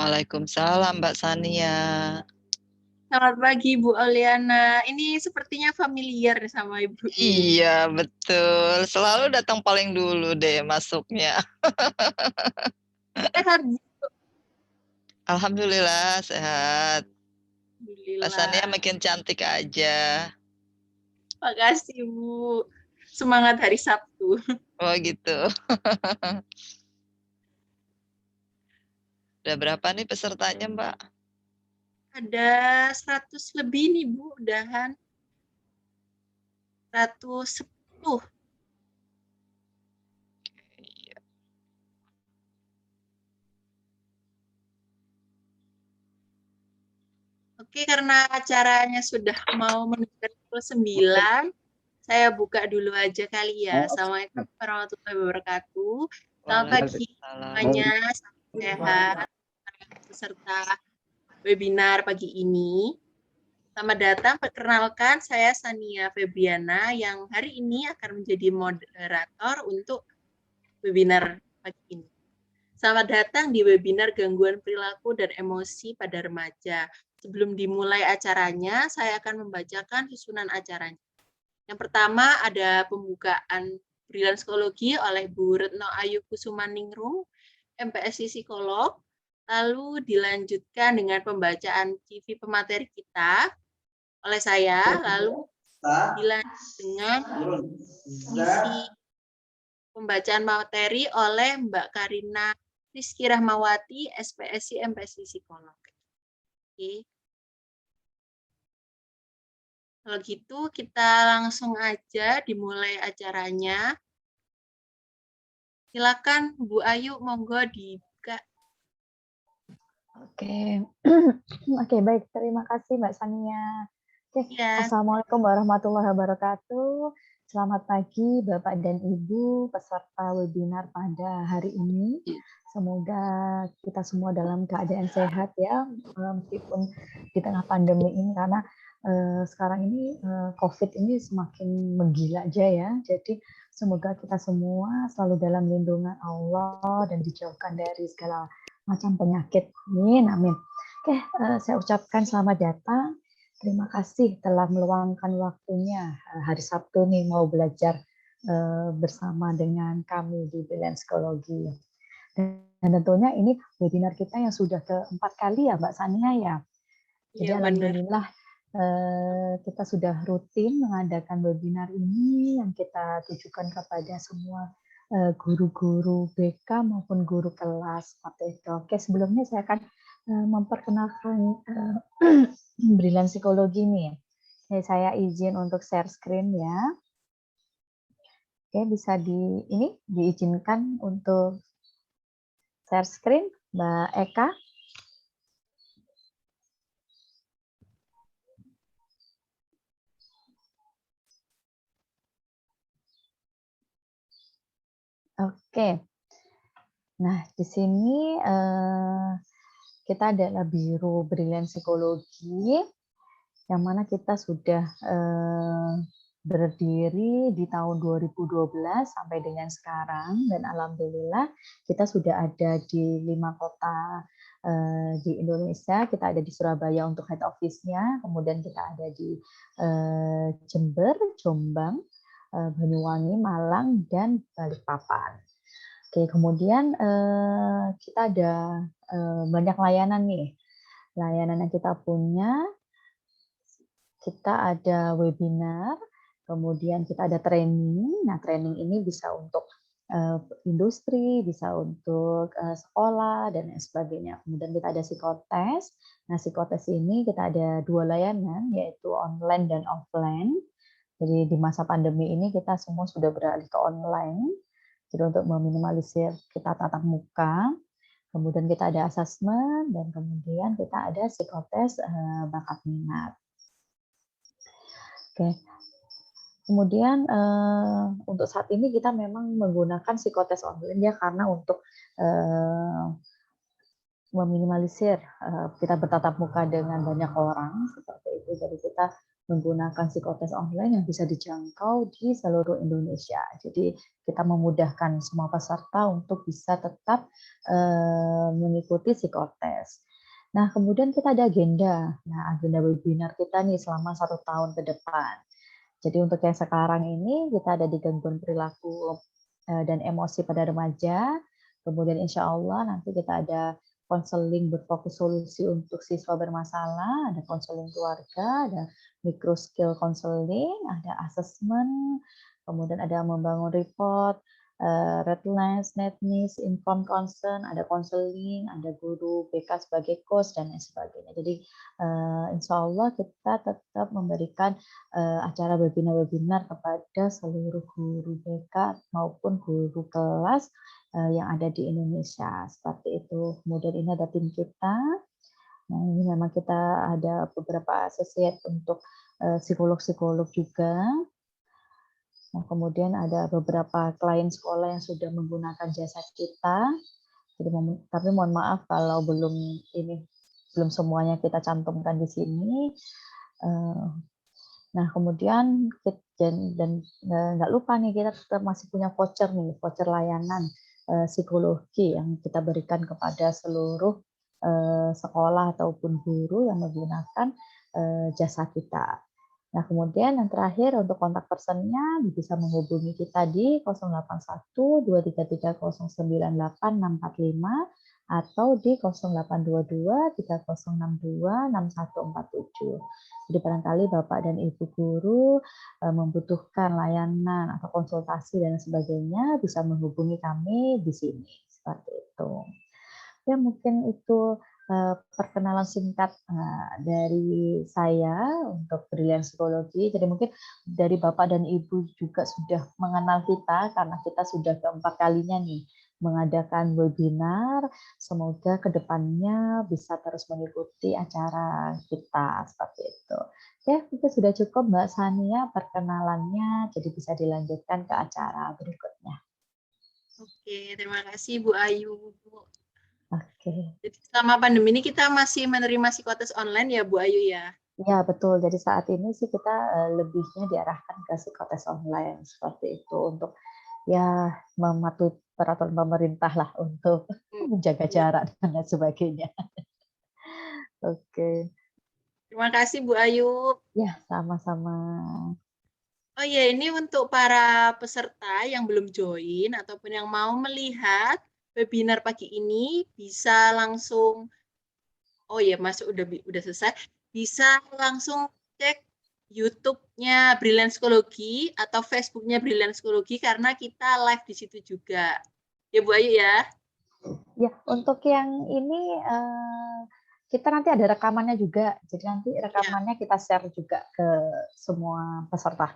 Waalaikumsalam Mbak Sania. Selamat pagi Bu Oliana. Ini sepertinya familiar sama Ibu ini. Iya, betul. Selalu datang paling dulu deh masuknya. Sehat Bu. Alhamdulillah sehat. Mbak Sania Alhamdulillah. makin cantik aja. Makasih Bu. Semangat hari Sabtu. Oh gitu. Udah berapa nih pesertanya Mbak? Ada 100 lebih nih Bu, udahan. 110. Oke, karena acaranya sudah mau menunjukkan pukul 9, saya buka dulu aja kali ya. Assalamualaikum warahmatullahi wabarakatuh. Selamat pagi Waalaikumsalam. semuanya, salam sehat, peserta webinar pagi ini. Selamat datang, perkenalkan saya Sania Febriana yang hari ini akan menjadi moderator untuk webinar pagi ini. Selamat datang di webinar gangguan perilaku dan emosi pada remaja. Sebelum dimulai acaranya, saya akan membacakan susunan acaranya. Yang pertama ada pembukaan Brilliant Psikologi oleh Bu Retno Ayu Kusumaningrum, MPSI Psikolog. Lalu dilanjutkan dengan pembacaan CV pemateri kita oleh saya, lalu dilanjut dengan isi pembacaan materi oleh Mbak Karina Rizky Rahmawati, SPSI MPSI Psikolog. Oke. Kalau gitu kita langsung aja dimulai acaranya. Silakan Bu Ayu, monggo dibuka. Oke. Oke, baik. Terima kasih Mbak Sania. Oke, Ya. Assalamualaikum warahmatullahi wabarakatuh. Selamat pagi Bapak dan Ibu peserta webinar pada hari ini. Semoga kita semua dalam keadaan sehat ya, meskipun di tengah pandemi ini, karena sekarang ini COVID ini semakin menggila aja ya. Jadi semoga kita semua selalu dalam lindungan Allah dan dijauhkan dari segala macam penyakit. Amin, amin. Oke, saya ucapkan selamat datang. Terima kasih telah meluangkan waktunya hari Sabtu nih mau belajar bersama dengan kami di Brilliant Psikologi. Dan tentunya ini webinar kita yang sudah keempat kali ya Mbak Sania ya. Jadi Ya, alhamdulillah kita sudah rutin mengadakan webinar ini yang kita tujukan kepada semua guru-guru BK maupun guru kelas seperti itu. Oke, sebelumnya saya akan memperkenalkan Brilliant Psikologi nih. Saya izin untuk share screen ya. Oke, bisa diizinkan untuk share screen, Mbak Eka. Oke. Nah, di sini kita adalah Biro Brilliant Psikologi, yang mana kita sudah berdiri di tahun 2012 sampai dengan sekarang, dan alhamdulillah kita sudah ada di 5 kota di Indonesia. Kita ada di Surabaya untuk head office-nya, kemudian kita ada di Jember, Jombang, Banyuwangi, Malang, dan Balikpapan. Oke, kemudian kita ada banyak layanan nih. Layanan yang kita punya, kita ada webinar, kemudian kita ada training. Nah, training ini bisa untuk industri, bisa untuk sekolah, dan lain sebagainya. Kemudian kita ada psikotes. Nah, psikotes ini kita ada 2 layanan, yaitu online dan offline. Jadi di masa pandemi ini kita semua sudah beralih ke online. Jadi untuk meminimalisir kita tatap muka, kemudian kita ada asesmen, dan kemudian kita ada psikotes bakat minat. Oke. Kemudian untuk saat ini kita memang menggunakan psikotes online ya, karena untuk meminimalisir kita bertatap muka dengan banyak orang seperti itu. Jadi kita menggunakan psikotes online yang bisa dijangkau di seluruh Indonesia. Jadi kita memudahkan semua peserta untuk bisa tetap mengikuti psikotes. Nah, kemudian kita ada agenda. Nah, agenda webinar kita nih selama 1 tahun ke depan. Jadi untuk yang sekarang ini kita ada di gangguan perilaku dan emosi pada remaja. Kemudian insya Allah nanti kita ada konseling berfokus solusi untuk siswa bermasalah, ada konseling keluarga, ada micro skill counseling, ada assessment, kemudian ada membangun report, red lines, netnis, inform concern, ada konseling, ada guru BK sebagai coach dan lain sebagainya. Jadi insya Allah kita tetap memberikan acara webinar-webinar kepada seluruh guru BK maupun guru kelas yang ada di Indonesia. Seperti itu. Kemudian ini ada tim kita. Nah, ini memang kita ada beberapa associate untuk psikolog-psikolog juga. Nah, kemudian ada beberapa klien sekolah yang sudah menggunakan jasa kita. Jadi, tapi mohon maaf kalau belum semuanya kita cantumkan di sini. Nah, kemudian dan nggak lupa nih kita tetap masih punya voucher layanan psikologi yang kita berikan kepada seluruh sekolah ataupun guru yang menggunakan jasa kita. Nah, kemudian yang terakhir untuk kontak personnya bisa menghubungi kita di 081 233 098 645 atau di 0822 3062 6147. Jadi barangkali Bapak dan Ibu guru membutuhkan layanan atau konsultasi dan sebagainya bisa menghubungi kami di sini. Seperti itu. Ya mungkin itu perkenalan singkat dari saya untuk Brilliant Psikologi. Jadi mungkin dari Bapak dan Ibu juga sudah mengenal kita karena kita sudah keempat kalinya nih mengadakan webinar. Semoga kedepannya bisa terus mengikuti acara kita seperti itu. Oke, itu sudah cukup Mbak Sania perkenalannya. Jadi bisa dilanjutkan ke acara berikutnya. Oke, terima kasih Bu Ayu. Oke. Jadi selama pandemi ini kita masih menerima psikotes online ya Bu Ayu ya? Ya betul. Jadi saat ini sih kita lebihnya diarahkan ke psikotes online seperti itu untuk ya mematuhi peraturan pemerintah lah untuk menjaga jarak dan lain sebagainya. Oke. Terima kasih Bu Ayu. Ya sama-sama. Oh ya, ini untuk para peserta yang belum join ataupun yang mau melihat webinar pagi ini bisa langsung, oh ya Mas udah selesai, bisa langsung cek YouTube-nya Brilliant Psikologi atau Facebook-nya Brilliant Psikologi karena kita live di situ juga. Ya Bu Ayu ya. Ya, untuk yang ini kita nanti ada rekamannya juga. Jadi nanti rekamannya kita share juga ke semua peserta.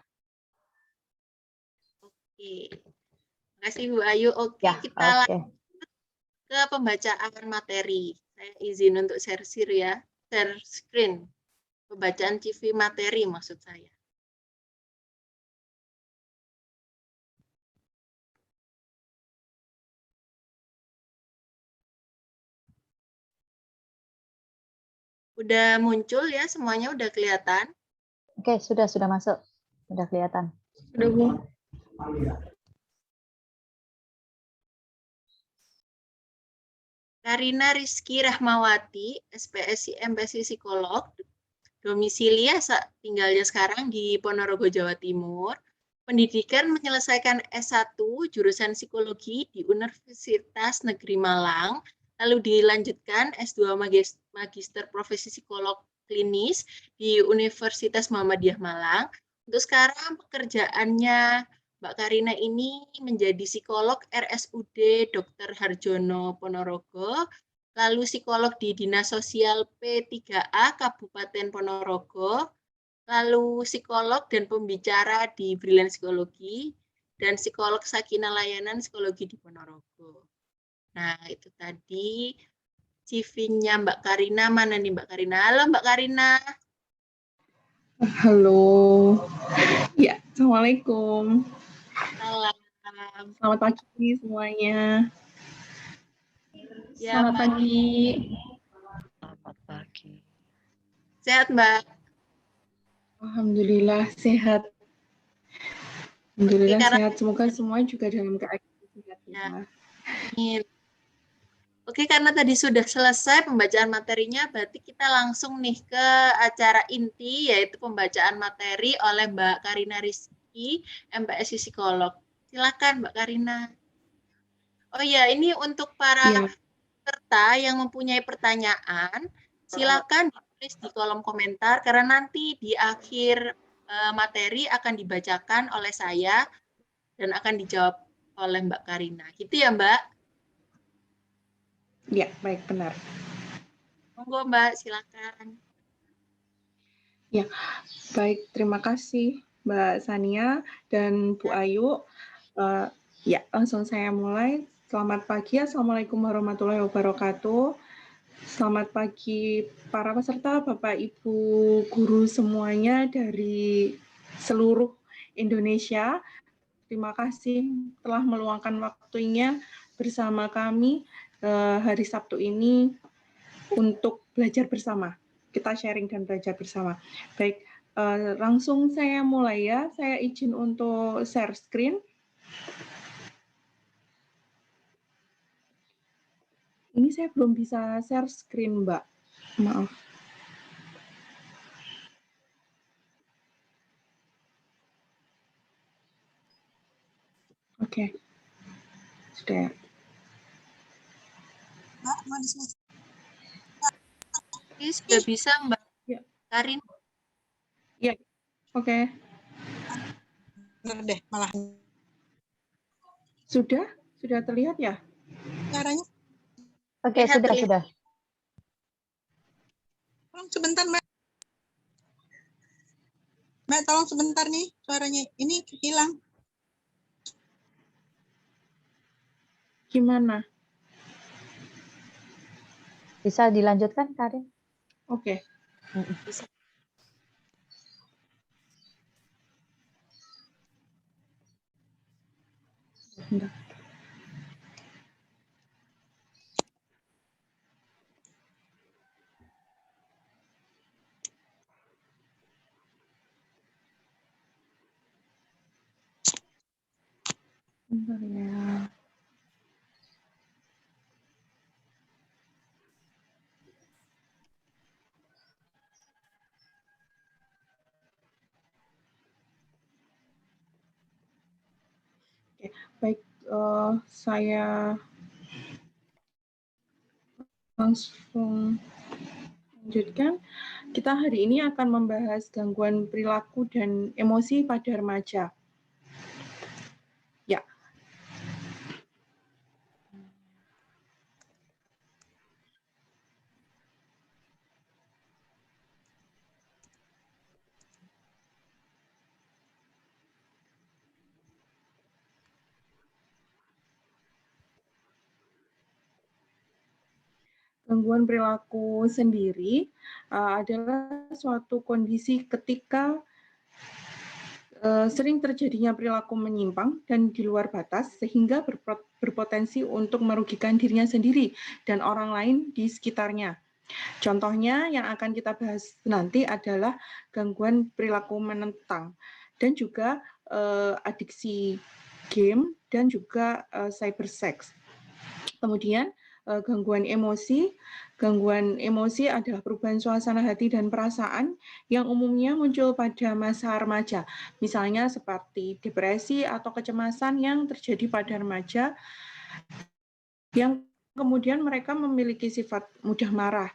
Oke. Terima kasih Bu Ayu. Oke, Ya, kita lanjut ke pembacaan materi. Saya izin untuk share screen. Pembacaan CV materi maksud saya. Udah muncul ya, semuanya udah kelihatan? Oke, sudah masuk. Sudah kelihatan. Sudah, Bu. Karina Rizky Rahmawati, SPSI MPSI Psikolog, domisili tinggalnya sekarang di Ponorogo, Jawa Timur. Pendidikan menyelesaikan S1 jurusan Psikologi di Universitas Negeri Malang, lalu dilanjutkan S2 Magister Profesi Psikolog Klinis di Universitas Muhammadiyah Malang. Untuk sekarang pekerjaannya Mbak Karina ini menjadi psikolog RSUD Dr. Harjono Ponorogo, lalu psikolog di Dinas Sosial P3A Kabupaten Ponorogo, lalu psikolog dan pembicara di Brilliant Psikologi, dan psikolog Sakinah Layanan Psikologi di Ponorogo. Nah, itu tadi CV-nya Mbak Karina. Mana nih Mbak Karina? Halo Mbak Karina. Halo. Ya, Assalamualaikum. Salam. Selamat pagi semuanya. Ya, Selamat pagi. Selamat pagi. Sehat Mbak? Alhamdulillah sehat. Alhamdulillah karena sehat. Semoga semua juga dalam keadaan sehat ya, ya. amin. Oke, karena tadi sudah selesai pembacaan materinya, berarti kita langsung nih ke acara inti, yaitu pembacaan materi oleh Mbak Karina Rizky, MPSI Psikolog. Silakan Mbak Karina. Oh ya, ini untuk para Ya, peserta yang mempunyai pertanyaan, silakan ditulis di kolom komentar, karena nanti di akhir materi akan dibacakan oleh saya dan akan dijawab oleh Mbak Karina. Gitu ya, Mbak? ya, baik benar. Monggo, Mbak, silakan. Ya, baik. Terima kasih Mbak Sania dan Bu Ayu. Ya, langsung saya mulai. Selamat pagi, Assalamualaikum warahmatullahi wabarakatuh. Selamat pagi para peserta, Bapak Ibu guru semuanya dari seluruh Indonesia. Terima kasih telah meluangkan waktunya bersama kami hari Sabtu ini untuk belajar bersama. Kita sharing dan belajar bersama. Baik, langsung saya mulai ya. Saya izin untuk share screen. Ini saya belum bisa share screen, Mbak. Maaf. Oke. Sudah ya. Ini sudah bisa, Mbak Ya. Karin. Ya, oke. Bener deh, malah Sudah terlihat ya? caranya. Oke, Lihat, sudah, lihat. sudah. Tolong sebentar, Mbak. Mbak, tolong sebentar nih suaranya. Ini hilang. Gimana? Bisa dilanjutkan, Karin? Oke. Bisa. Bentar. Bentar ya. Oke, baik. Saya langsung lanjutkan. Kita hari ini akan membahas gangguan perilaku dan emosi pada remaja. Ya. Gangguan perilaku sendiri adalah suatu kondisi ketika sering terjadinya perilaku menyimpang dan di luar batas sehingga berpotensi untuk merugikan dirinya sendiri dan orang lain di sekitarnya. Contohnya yang akan kita bahas nanti adalah gangguan perilaku menentang dan juga adiksi game dan juga cybersex. Kemudian gangguan emosi. Gangguan emosi adalah perubahan suasana hati dan perasaan yang umumnya muncul pada masa remaja. Misalnya seperti depresi atau kecemasan yang terjadi pada remaja yang kemudian mereka memiliki sifat mudah marah.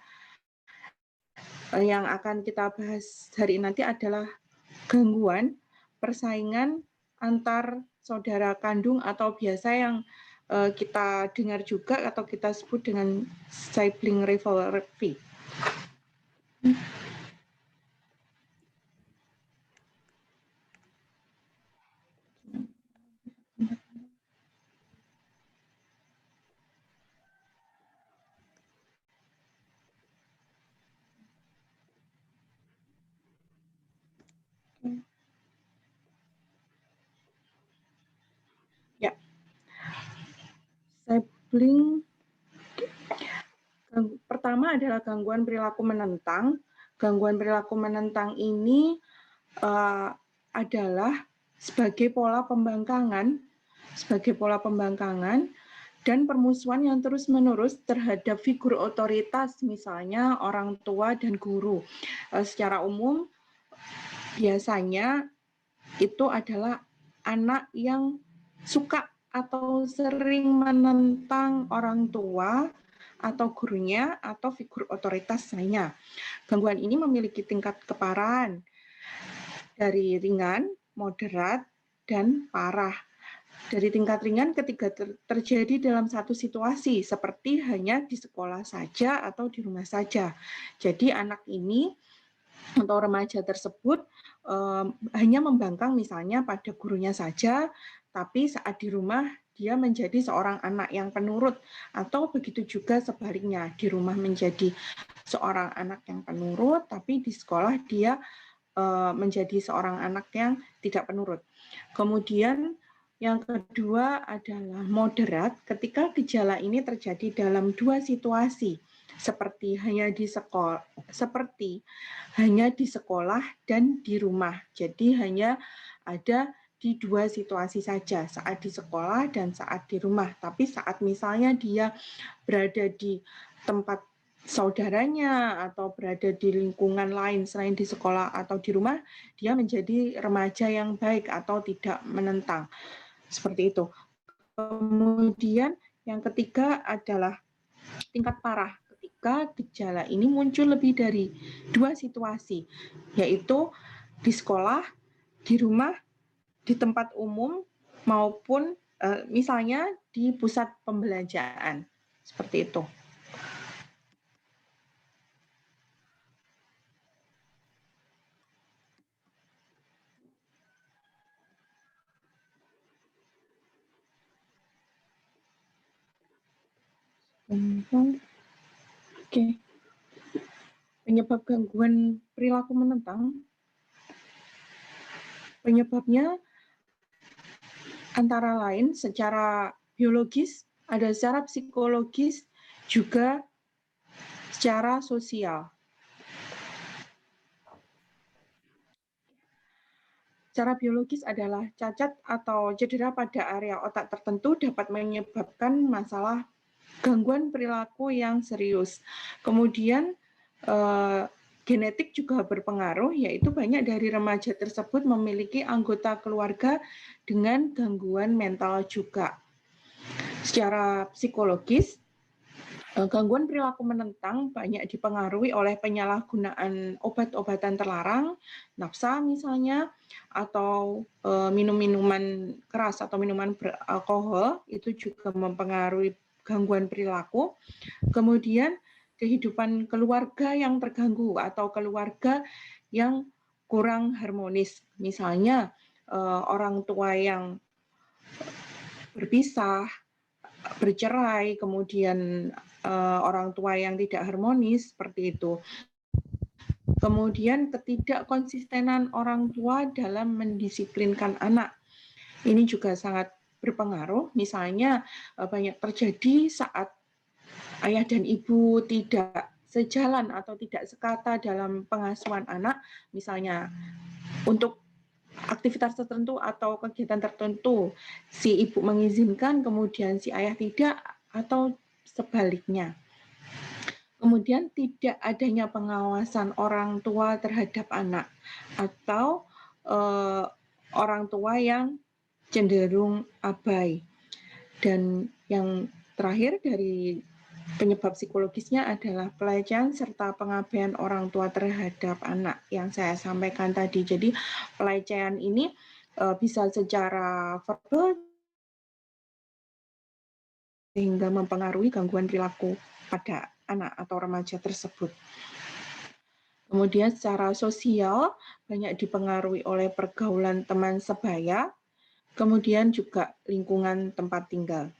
Yang akan kita bahas hari ini nanti adalah gangguan persaingan antar saudara kandung atau biasa yang kita dengar juga atau kita sebut dengan sibling rivalry. Ya, sibling pertama adalah gangguan perilaku menentang. Gangguan perilaku menentang ini adalah sebagai pola pembangkangan dan permusuhan yang terus-menerus terhadap figur otoritas, misalnya orang tua dan guru. Secara umum, biasanya itu adalah anak yang suka atau sering menentang orang tua atau gurunya atau figur otoritas lainnya. Gangguan ini memiliki tingkat keparahan dari ringan, moderat, dan parah. Dari tingkat ringan ketika terjadi dalam satu situasi, seperti hanya di sekolah saja atau di rumah saja. Jadi anak ini atau remaja tersebut hanya membangkang misalnya pada gurunya saja, tapi saat di rumah dia menjadi seorang anak yang penurut, atau begitu juga sebaliknya, di rumah menjadi seorang anak yang penurut, tapi di sekolah dia menjadi seorang anak yang tidak penurut. Kemudian yang kedua adalah moderat, ketika gejala ini terjadi dalam dua situasi, seperti hanya di sekolah dan di rumah. Jadi hanya ada di dua situasi saja, saat di sekolah dan saat di rumah. Tapi saat misalnya dia berada di tempat saudaranya atau berada di lingkungan lain selain di sekolah atau di rumah, dia menjadi remaja yang baik atau tidak menentang. Seperti itu. Kemudian yang ketiga adalah tingkat parah, ketika gejala ini muncul lebih dari dua situasi, yaitu di sekolah, di rumah, di tempat umum, maupun misalnya di pusat pembelanjaan. Seperti itu. Oke. Penyebab gangguan perilaku menentang, penyebabnya antara lain secara biologis, ada secara psikologis, juga secara sosial. Secara biologis adalah cacat atau cedera pada area otak tertentu dapat menyebabkan masalah gangguan perilaku yang serius. Kemudian genetik juga berpengaruh, yaitu banyak dari remaja tersebut memiliki anggota keluarga dengan gangguan mental juga. Secara psikologis, gangguan perilaku menentang banyak dipengaruhi oleh penyalahgunaan obat-obatan terlarang, nafsa misalnya, atau minum-minuman keras atau minuman beralkohol, itu juga mempengaruhi gangguan perilaku. Kemudian kehidupan keluarga yang terganggu atau keluarga yang kurang harmonis. Misalnya orang tua yang berpisah, bercerai, kemudian orang tua yang tidak harmonis, seperti itu. Kemudian ketidakkonsistenan orang tua dalam mendisiplinkan anak. Ini juga sangat berpengaruh, misalnya banyak terjadi saat ayah dan ibu tidak sejalan atau tidak sekata dalam pengasuhan anak, misalnya untuk aktivitas tertentu atau kegiatan tertentu, si ibu mengizinkan, kemudian si ayah tidak, atau sebaliknya. Kemudian tidak adanya pengawasan orang tua terhadap anak, atau orang tua yang cenderung abai. Dan yang terakhir dari penyebab psikologisnya adalah pelecehan serta pengabaian orang tua terhadap anak yang saya sampaikan tadi. Jadi pelecehan ini bisa secara verbal sehingga mempengaruhi gangguan perilaku pada anak atau remaja tersebut. Kemudian secara sosial banyak dipengaruhi oleh pergaulan teman sebaya, kemudian juga lingkungan tempat tinggal.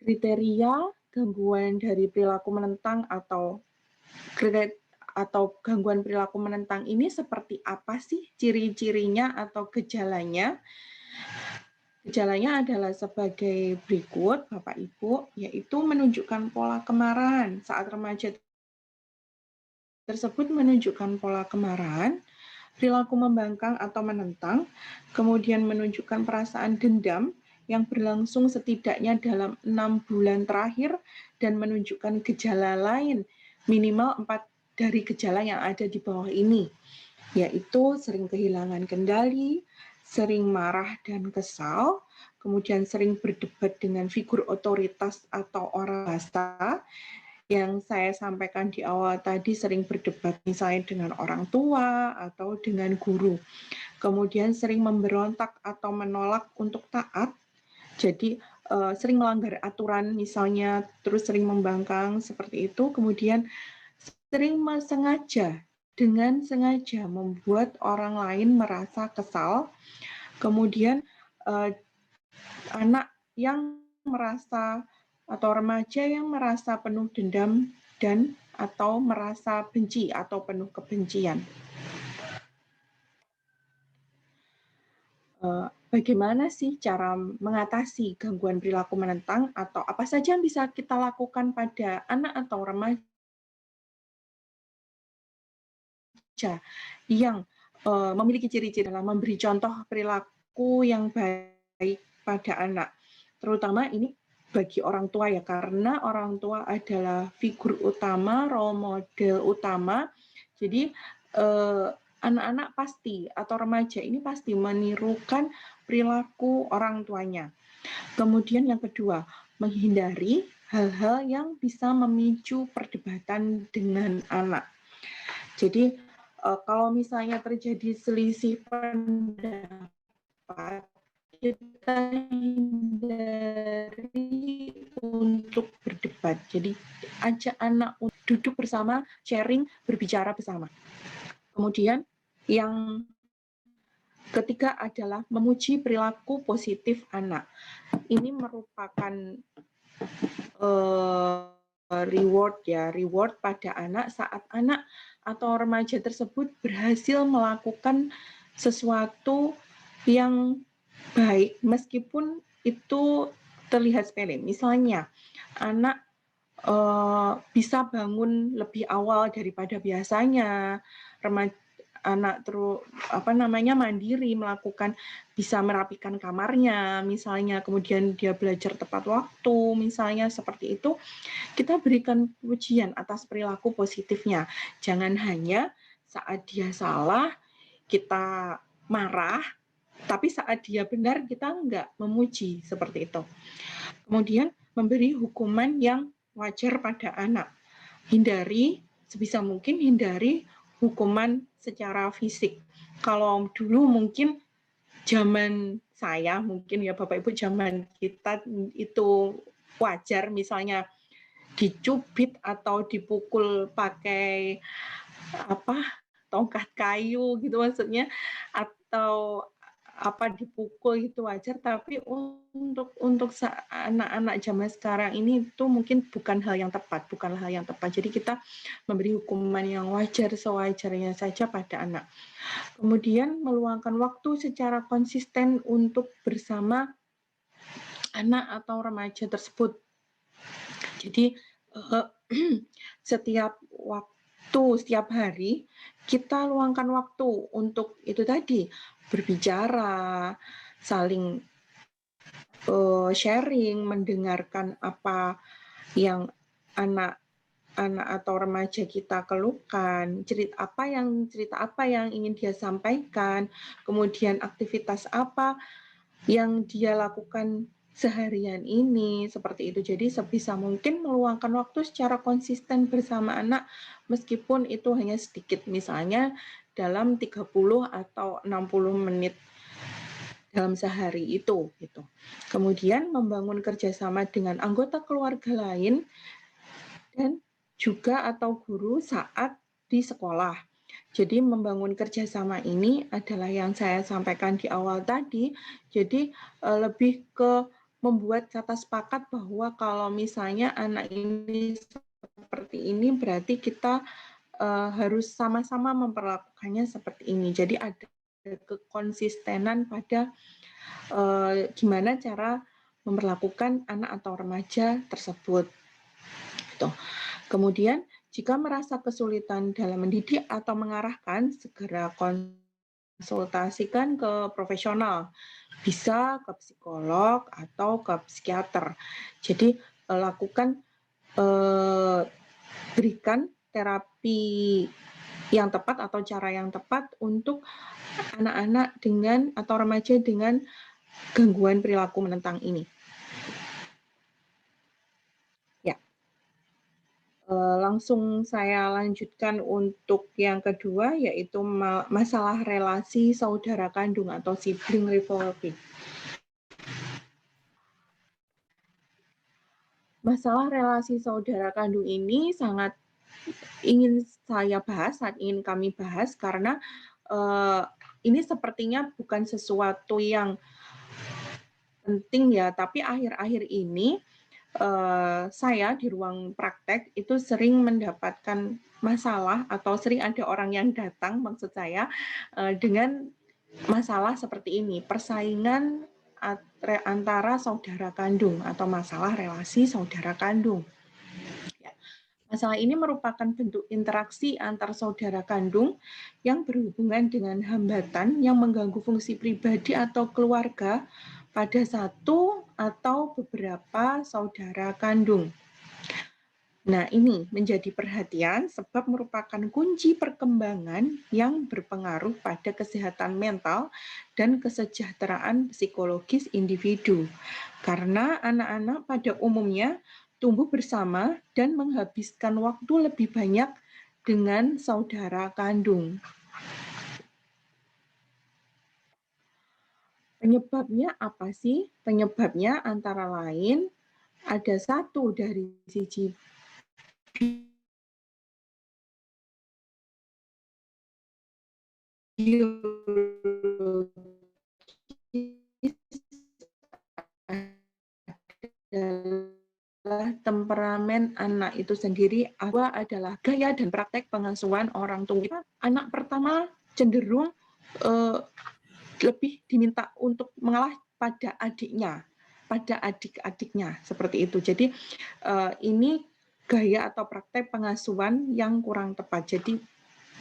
Kriteria gangguan dari perilaku menentang atau gangguan perilaku menentang ini seperti apa sih ciri-cirinya atau gejalanya? Gejalanya adalah sebagai berikut, Bapak Ibu, yaitu menunjukkan pola kemarahan. Saat remaja tersebut menunjukkan pola kemarahan, perilaku membangkang atau menentang, kemudian menunjukkan perasaan dendam yang berlangsung setidaknya dalam 6 bulan terakhir, dan menunjukkan gejala lain, minimal 4 dari gejala yang ada di bawah ini, yaitu sering kehilangan kendali, sering marah dan kesal, kemudian sering berdebat dengan figur otoritas atau orang dewasa. Yang saya sampaikan di awal tadi, sering berdebat misalnya dengan orang tua atau dengan guru. Kemudian sering memberontak atau menolak untuk taat, jadi sering melanggar aturan misalnya, terus sering membangkang seperti itu. Kemudian sering dengan sengaja membuat orang lain merasa kesal. Kemudian anak yang merasa atau remaja yang merasa penuh dendam dan atau merasa benci atau penuh kebencian. Bagaimana sih cara mengatasi gangguan perilaku menentang, atau apa saja yang bisa kita lakukan pada anak atau remaja yang memiliki ciri-ciri dalam memberi contoh perilaku yang baik pada anak, terutama ini bagi orang tua ya, karena orang tua adalah figur utama, role model utama. Jadi anak-anak pasti atau remaja ini pasti menirukan perilaku orang tuanya. Kemudian yang kedua, menghindari hal-hal yang bisa memicu perdebatan dengan anak. Jadi kalau misalnya terjadi selisih pendapat, kita hindari untuk berdebat. Jadi ajak anak untuk duduk bersama, sharing, berbicara bersama. Kemudian yang ketiga adalah memuji perilaku positif anak. Ini merupakan reward pada anak saat anak atau remaja tersebut berhasil melakukan sesuatu yang baik meskipun itu terlihat sepele. Misalnya anak bisa bangun lebih awal daripada biasanya, anak mandiri melakukan, bisa merapikan kamarnya misalnya, kemudian dia belajar tepat waktu misalnya, seperti itu. Kita berikan pujian atas perilaku positifnya. Jangan hanya saat dia salah kita marah, tapi saat dia benar kita enggak memuji, seperti itu. Kemudian memberi hukuman yang wajar pada anak. Sebisa mungkin hindari hukuman secara fisik. Kalau dulu mungkin zaman saya, mungkin ya Bapak Ibu, zaman kita itu wajar misalnya dicubit atau dipukul pakai tongkat kayu gitu maksudnya, atau dipukul itu wajar, tapi untuk anak-anak zaman sekarang ini itu mungkin bukanlah hal yang tepat. Jadi kita memberi hukuman yang wajar sewajarnya saja pada anak. Kemudian meluangkan waktu secara konsisten untuk bersama anak atau remaja tersebut. Jadi setiap hari kita luangkan waktu untuk itu tadi, berbicara, saling sharing, mendengarkan apa yang anak atau remaja kita keluhkan, cerita apa yang ingin dia sampaikan, kemudian aktivitas apa yang dia lakukan seharian ini, seperti itu. Jadi sebisa mungkin meluangkan waktu secara konsisten bersama anak, meskipun itu hanya sedikit, misalnya dalam 30 atau 60 menit dalam sehari itu. Gitu. Kemudian membangun kerjasama dengan anggota keluarga lain dan juga atau guru saat di sekolah. Jadi membangun kerjasama ini adalah yang saya sampaikan di awal tadi. Jadi lebih ke membuat kata sepakat bahwa kalau misalnya anak ini seperti ini, berarti kita harus sama-sama memperlakukannya seperti ini. Jadi ada kekonsistenan pada gimana cara memperlakukan anak atau remaja tersebut. Gitu. Kemudian, jika merasa kesulitan dalam mendidik atau mengarahkan, segera konsultasikan ke profesional, bisa ke psikolog atau ke psikiater. Jadi, berikan terapi yang tepat atau cara yang tepat untuk anak-anak dengan atau remaja dengan gangguan perilaku menentang ini. Ya, langsung saya lanjutkan untuk yang kedua, yaitu masalah relasi saudara kandung atau sibling rivalry. Masalah relasi saudara kandung ini sangat ingin saya bahas, saat ingin kami bahas, karena ini sepertinya bukan sesuatu yang penting ya, tapi akhir-akhir ini saya di ruang praktek itu sering mendapatkan masalah atau sering ada orang yang datang, maksud saya, dengan masalah seperti ini, persaingan antara saudara kandung atau masalah relasi saudara kandung. Masalah ini merupakan bentuk interaksi antar saudara kandung yang berhubungan dengan hambatan yang mengganggu fungsi pribadi atau keluarga pada satu atau beberapa saudara kandung. Nah, ini menjadi perhatian sebab merupakan kunci perkembangan yang berpengaruh pada kesehatan mental dan kesejahteraan psikologis individu. Karena anak-anak pada umumnya tumbuh bersama dan menghabiskan waktu lebih banyak dengan saudara kandung. Penyebabnya apa sih? Penyebabnya antara lain ada satu dari sisi adalah temperamen anak itu sendiri, adalah gaya dan praktek pengasuhan orang tua. Anak pertama cenderung lebih diminta untuk mengalah pada adiknya, pada adik-adiknya, seperti itu. Jadi ini gaya atau praktek pengasuhan yang kurang tepat. Jadi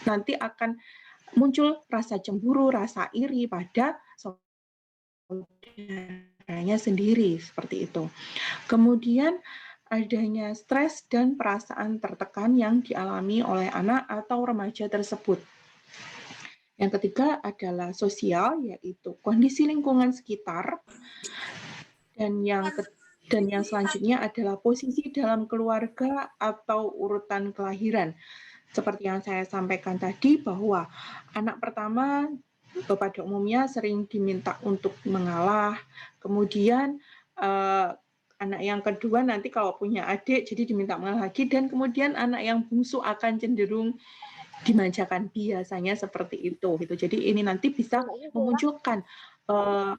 nanti akan muncul rasa cemburu, rasa iri pada saudaranya sendiri, seperti itu. Kemudian adanya stres dan perasaan tertekan yang dialami oleh anak atau remaja tersebut. Yang ketiga adalah sosial, yaitu kondisi lingkungan sekitar. Dan yang selanjutnya adalah posisi dalam keluarga atau urutan kelahiran. Seperti yang saya sampaikan tadi, bahwa anak pertama pada umumnya sering diminta untuk mengalah, kemudian anak yang kedua nanti kalau punya adik jadi diminta mengalah lagi, dan kemudian anak yang bungsu akan cenderung dimanjakan, biasanya seperti itu. Jadi ini nanti bisa memunculkan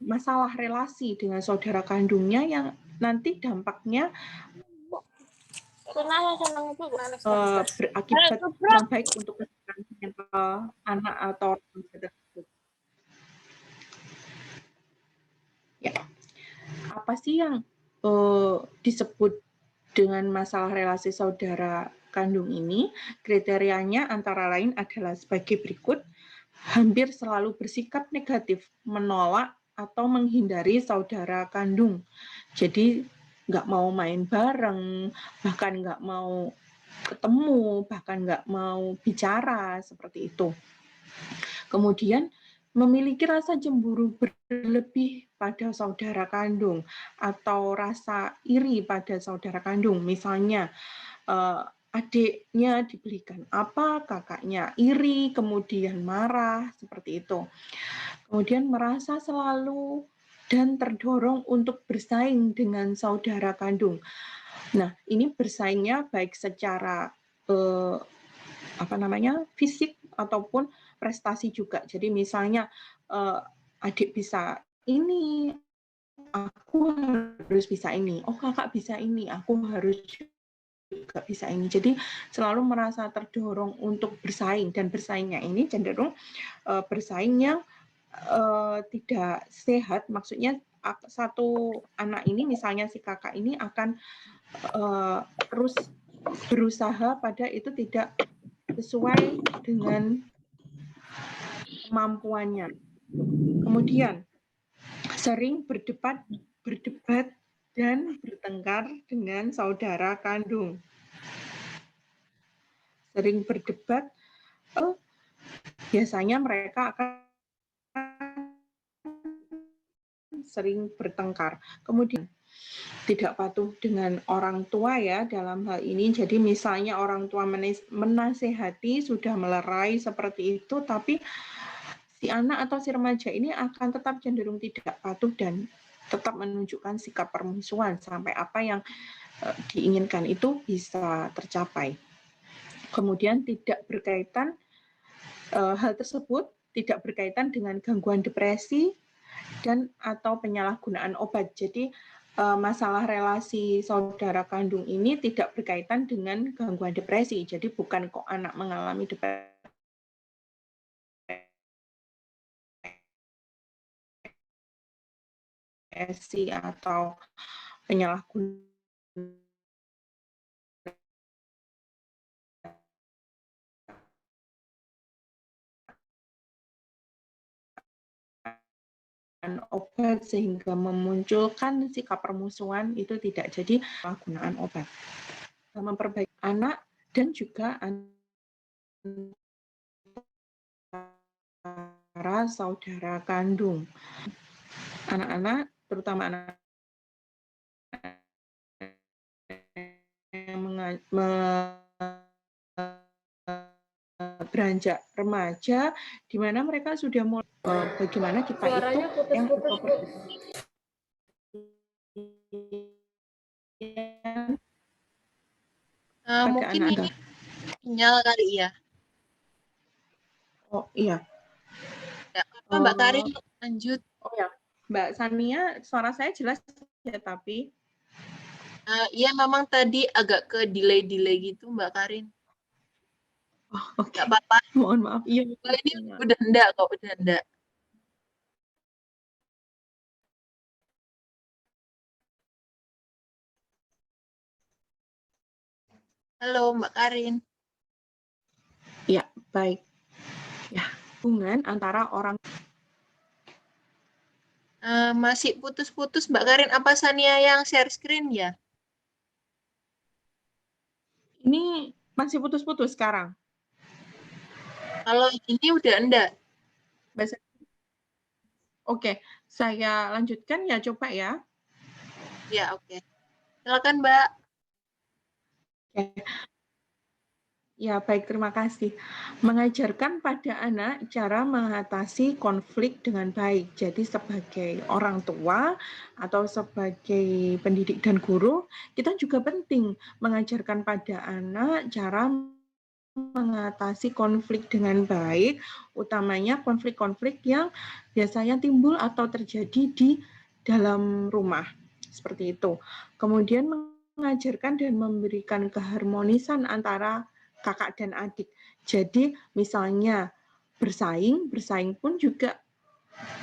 masalah relasi dengan saudara kandungnya yang nanti dampaknya berakibat kurang baik untuk kesehatan mental anak atau orang tersebut. Ya, apa sih yang disebut dengan masalah relasi saudara kandung ini? Kriterianya antara lain adalah sebagai berikut: hampir selalu bersikap negatif, menolak atau menghindari saudara kandung. Jadi nggak mau main bareng, bahkan nggak mau ketemu, bahkan nggak mau bicara, seperti itu. Kemudian memiliki rasa cemburu berlebih pada saudara kandung atau rasa iri pada saudara kandung. Misalnya adiknya dibelikan apa, kakaknya iri, kemudian marah, seperti itu. Kemudian merasa selalu dan terdorong untuk bersaing dengan saudara kandung. Nah, ini bersaingnya baik secara fisik ataupun prestasi juga. Jadi misalnya adik bisa ini, aku harus bisa ini. Oh, kakak bisa ini, aku harus juga bisa ini. Jadi selalu merasa terdorong untuk bersaing, dan bersaingnya ini cenderung bersaing yang tidak sehat, maksudnya satu anak ini, misalnya si kakak ini akan terus berusaha pada itu tidak sesuai dengan kemampuannya. Kemudian sering berdebat dan bertengkar dengan saudara kandung. Sering berdebat, biasanya mereka akan sering bertengkar. Kemudian tidak patuh dengan orang tua ya dalam hal ini. Jadi misalnya orang tua menasehati sudah melerai seperti itu, tapi si anak atau si remaja ini akan tetap cenderung tidak patuh dan tetap menunjukkan sikap permusuhan sampai apa yang diinginkan itu bisa tercapai. Kemudian tidak berkaitan, hal tersebut tidak berkaitan dengan gangguan depresi dan atau penyalahgunaan obat. Jadi masalah relasi saudara kandung ini tidak berkaitan dengan gangguan depresi. Jadi bukan kok anak mengalami depresi atau penyalahgunaan obat sehingga memunculkan sikap permusuhan, itu tidak. Jadi penggunaan obat memperbaiki anak dan juga antara saudara kandung. Anak-anak, terutama anak yang beranjak remaja, di mana mereka sudah mulai bagaimana kita Suaranya itu yang putus-putus. Mungkin ini sinyal kali ya. Oh iya. Ya, apa Mbak Karin lanjut. Oh ya, Mbak Sania, suara saya jelas ya tapi. Iya memang tadi agak ke delay gitu Mbak Karin. Oh, oke. Nggak apa-apa. Mohon maaf. Iya. Ini udah enggak kok, udah enggak. Halo Mbak Karin. Ya, baik. Ya, hubungan antara orang masih putus-putus Mbak Karin. Apa Sania yang share screen ya? ini masih putus-putus sekarang. Kalau ini udah enggak. Oke, saya lanjutkan ya, coba ya. Ya, oke. Silakan Mbak. Oke. Ya, baik, terima kasih. Mengajarkan pada anak cara mengatasi konflik dengan baik. Jadi sebagai orang tua atau sebagai pendidik dan guru, kita juga penting mengajarkan pada anak cara mengatasi konflik dengan baik, utamanya konflik-konflik yang biasanya timbul atau terjadi di dalam rumah. Seperti itu. Kemudian mengajarkan dan memberikan keharmonisan antara kakak dan adik. Jadi misalnya bersaing pun juga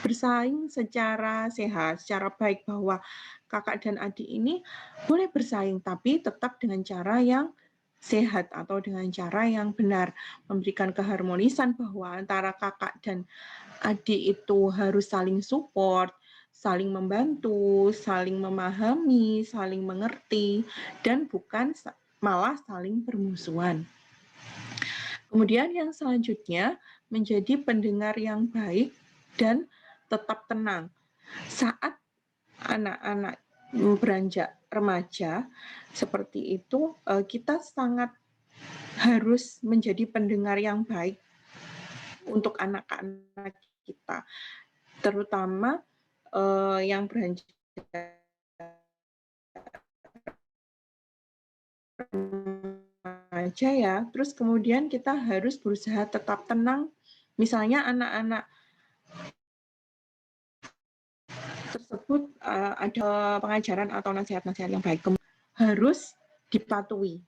bersaing secara sehat, secara baik, bahwa kakak dan adik ini boleh bersaing tapi tetap dengan cara yang sehat atau dengan cara yang benar, memberikan keharmonisan bahwa antara kakak dan adik itu harus saling support, saling membantu, saling memahami, saling mengerti, dan bukan malah saling bermusuhan. Kemudian yang selanjutnya, menjadi pendengar yang baik dan tetap tenang. Saat anak-anak beranjak remaja seperti itu, kita sangat harus menjadi pendengar yang baik untuk anak-anak kita, terutama yang beranjak aja ya. Terus kemudian kita harus berusaha tetap tenang. Misalnya anak-anak tersebut ada pengajaran atau nasihat-nasihat yang baik, harus dipatuhi.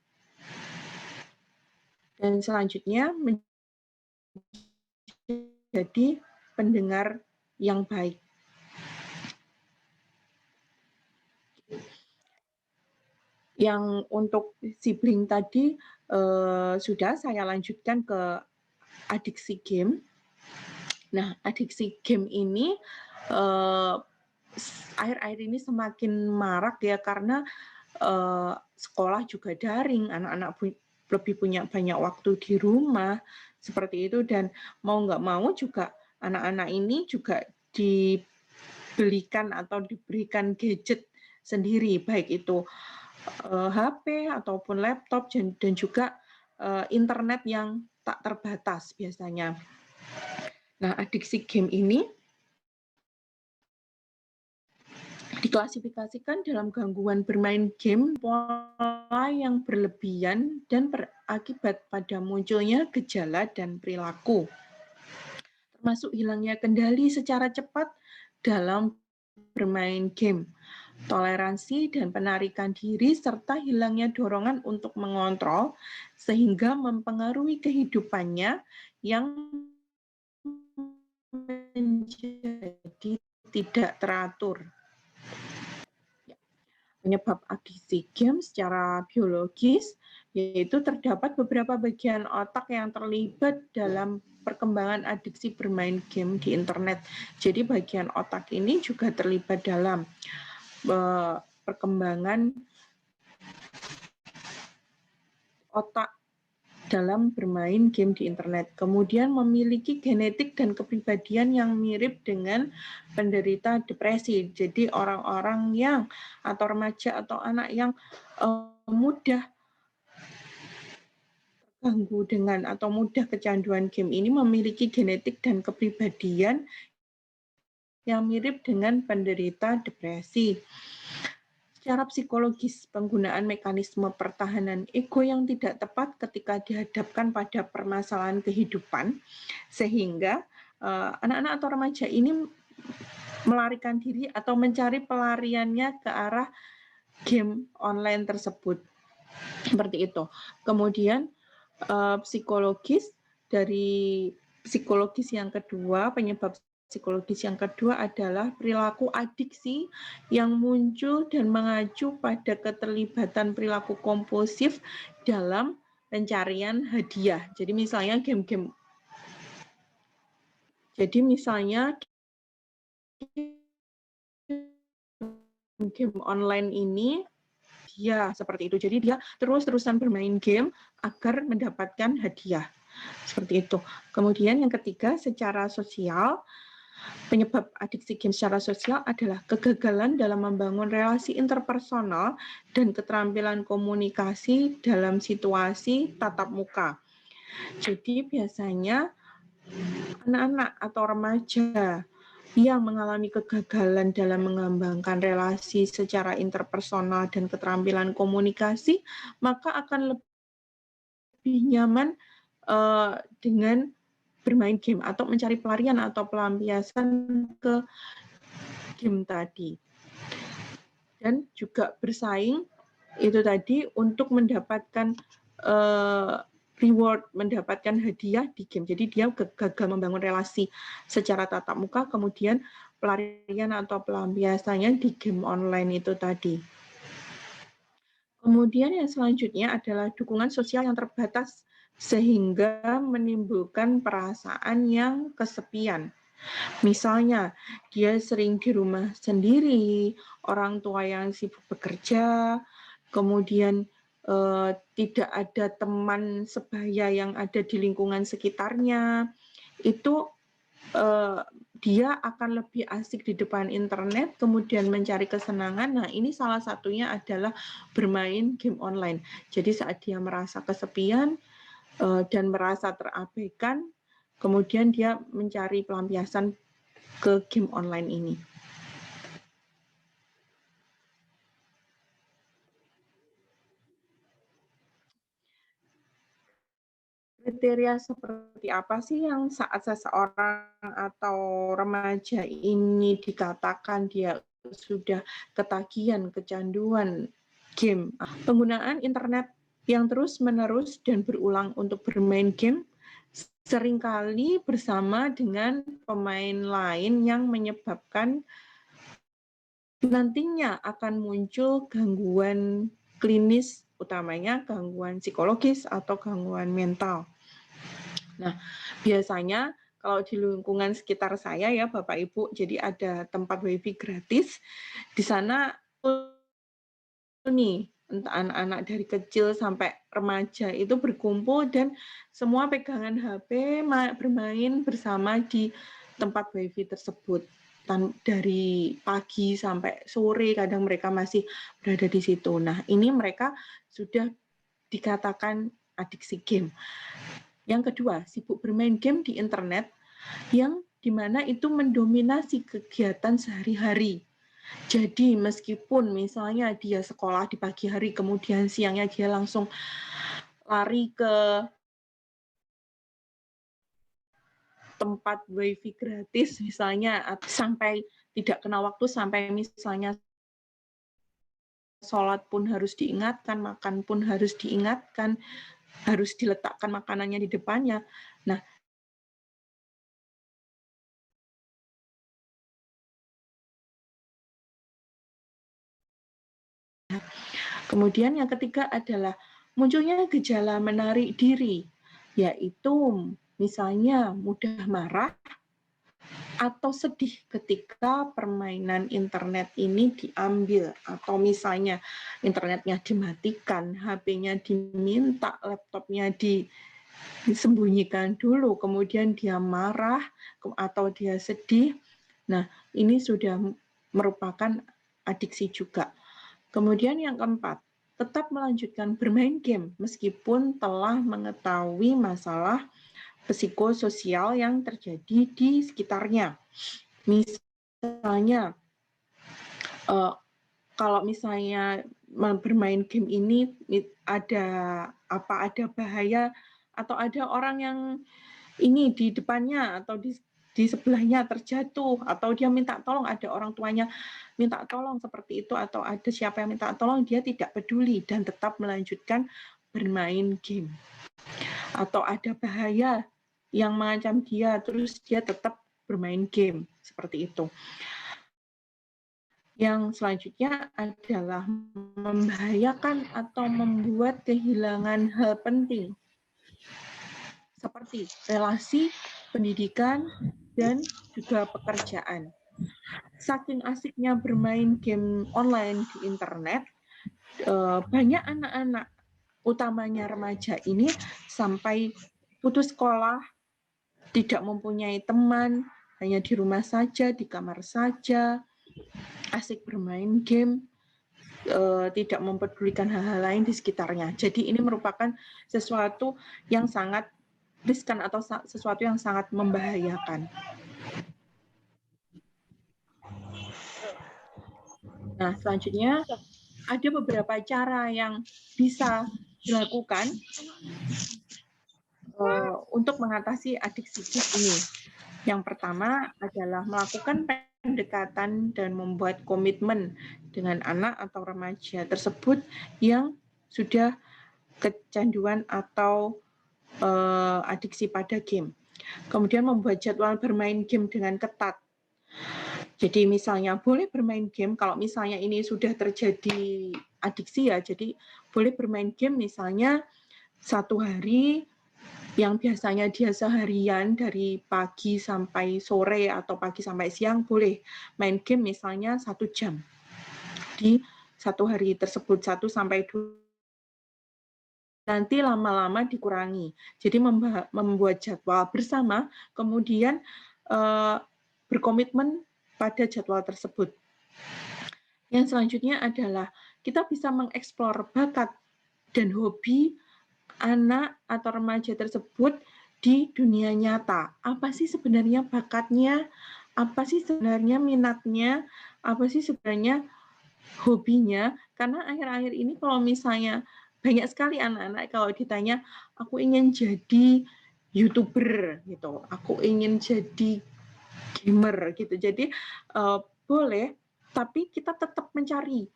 Dan selanjutnya menjadi pendengar yang baik. Yang untuk sibling tadi sudah saya lanjutkan ke adiksi game. Nah, adiksi game ini akhir-akhir ini semakin marak ya, karena sekolah juga daring, anak-anak lebih punya banyak waktu di rumah seperti itu, dan mau nggak mau juga anak-anak ini juga dibelikan atau diberikan gadget sendiri, baik itu HP ataupun laptop dan juga internet yang tak terbatas biasanya. Nah, adiksi game ini diklasifikasikan dalam gangguan bermain game pola yang berlebihan dan berakibat pada munculnya gejala dan perilaku, termasuk hilangnya kendali secara cepat dalam bermain game, toleransi dan penarikan diri, serta hilangnya dorongan untuk mengontrol sehingga mempengaruhi kehidupannya yang menjadi tidak teratur. Penyebab adiksi game secara biologis yaitu terdapat beberapa bagian otak yang terlibat dalam perkembangan adiksi bermain game di internet. Jadi bagian otak ini juga terlibat dalam perkembangan otak dalam bermain game di internet. Kemudian memiliki genetik dan kepribadian yang mirip dengan penderita depresi. Jadi orang-orang yang atau remaja atau anak yang mudah terganggu dengan atau mudah kecanduan game ini memiliki genetik dan kepribadian yang mirip dengan penderita depresi. Secara psikologis, penggunaan mekanisme pertahanan ego yang tidak tepat ketika dihadapkan pada permasalahan kehidupan, sehingga anak-anak atau remaja ini melarikan diri atau mencari pelariannya ke arah game online tersebut. Seperti itu. Kemudian psikologis yang kedua, penyebab psikologis yang kedua adalah perilaku adiksi yang muncul dan mengacu pada keterlibatan perilaku kompulsif dalam pencarian hadiah. Jadi misalnya game online ini dia seperti itu. Jadi dia terus-terusan bermain game agar mendapatkan hadiah. Seperti itu. Kemudian yang ketiga, secara sosial, penyebab adiksi game secara sosial adalah kegagalan dalam membangun relasi interpersonal dan keterampilan komunikasi dalam situasi tatap muka. Jadi biasanya anak-anak atau remaja yang mengalami kegagalan dalam mengembangkan relasi secara interpersonal dan keterampilan komunikasi, maka akan lebih nyaman dengan bermain game atau mencari pelarian atau pelampiasan ke game tadi. Dan juga bersaing itu tadi untuk mendapatkan reward, mendapatkan hadiah di game. Jadi dia gagal membangun relasi secara tatap muka, kemudian pelarian atau pelampiasannya di game online itu tadi. Kemudian yang selanjutnya adalah dukungan sosial yang terbatas sehingga menimbulkan perasaan yang kesepian. Misalnya, dia sering di rumah sendiri, orang tua yang sibuk bekerja, kemudian tidak ada teman sebaya yang ada di lingkungan sekitarnya, itu dia akan lebih asik di depan internet, kemudian mencari kesenangan. Nah, ini salah satunya adalah bermain game online. Jadi saat dia merasa kesepian dan merasa terabaikan, kemudian dia mencari pelampiasan ke game online ini. Kriteria seperti apa sih yang saat seseorang atau remaja ini dikatakan dia sudah ketagihan, kecanduan game? Penggunaan internet yang terus-menerus dan berulang untuk bermain game, seringkali bersama dengan pemain lain yang menyebabkan nantinya akan muncul gangguan klinis, utamanya gangguan psikologis atau gangguan mental. Nah, biasanya kalau di lingkungan sekitar saya ya Bapak Ibu, jadi ada tempat WiFi gratis. Di sana nih, entah anak-anak dari kecil sampai remaja itu berkumpul dan semua pegangan HP bermain bersama di tempat WiFi tersebut. Dari pagi sampai sore kadang mereka masih berada di situ. Nah, ini mereka sudah dikatakan adiksi game. Yang kedua, sibuk bermain game di internet yang dimana itu mendominasi kegiatan sehari-hari. Jadi meskipun misalnya dia sekolah di pagi hari, kemudian siangnya dia langsung lari ke tempat WiFi gratis misalnya, sampai tidak kena waktu, sampai misalnya sholat pun harus diingatkan, makan pun harus diingatkan, harus diletakkan makanannya di depannya. Nah, kemudian yang ketiga adalah munculnya gejala menarik diri, yaitu misalnya mudah marah atau sedih ketika permainan internet ini diambil, atau misalnya internetnya dimatikan, HP-nya diminta, laptopnya disembunyikan dulu, kemudian dia marah atau dia sedih. Nah, ini sudah merupakan adiksi juga. Kemudian yang keempat, tetap melanjutkan bermain game meskipun telah mengetahui masalah psikososial yang terjadi di sekitarnya. Misalnya, kalau misalnya bermain game ini ada bahaya atau ada orang yang ini di depannya atau di sebelahnya terjatuh, atau dia minta tolong, ada orang tuanya minta tolong seperti itu, atau ada siapa yang minta tolong, dia tidak peduli dan tetap melanjutkan bermain game. Atau ada bahaya yang mengancam dia, terus dia tetap bermain game, seperti itu. Yang selanjutnya adalah membahayakan atau membuat kehilangan hal penting, seperti relasi, pendidikan, dan juga pekerjaan. Saking asiknya bermain game online di internet, banyak anak-anak, utamanya remaja ini, sampai putus sekolah, tidak mempunyai teman, hanya di rumah saja, di kamar saja, asik bermain game, tidak mempedulikan hal-hal lain di sekitarnya. Jadi ini merupakan sesuatu yang sangat riskan atau sesuatu yang sangat membahayakan. Nah, selanjutnya ada beberapa cara yang bisa dilakukan untuk mengatasi adiksi game ini. Yang pertama adalah melakukan pendekatan dan membuat komitmen dengan anak atau remaja tersebut yang sudah kecanduan atau adiksi pada game. Kemudian membuat jadwal bermain game dengan ketat. Jadi misalnya boleh bermain game, kalau misalnya ini sudah terjadi adiksi ya, jadi boleh bermain game misalnya satu hari yang biasanya dia seharian dari pagi sampai sore atau pagi sampai siang, boleh main game misalnya 1 jam di satu hari tersebut, 1 sampai 2. Nanti lama-lama dikurangi. Jadi membuat jadwal bersama, kemudian berkomitmen pada jadwal tersebut. Yang selanjutnya adalah kita bisa mengeksplor bakat dan hobi anak atau remaja tersebut di dunia nyata. Apa sih sebenarnya bakatnya? Apa sih sebenarnya minatnya? Apa sih sebenarnya hobinya? Karena akhir-akhir ini kalau misalnya banyak sekali anak-anak kalau ditanya, aku ingin jadi YouTuber gitu, aku ingin jadi gamer gitu. Jadi boleh, tapi kita tetap mencari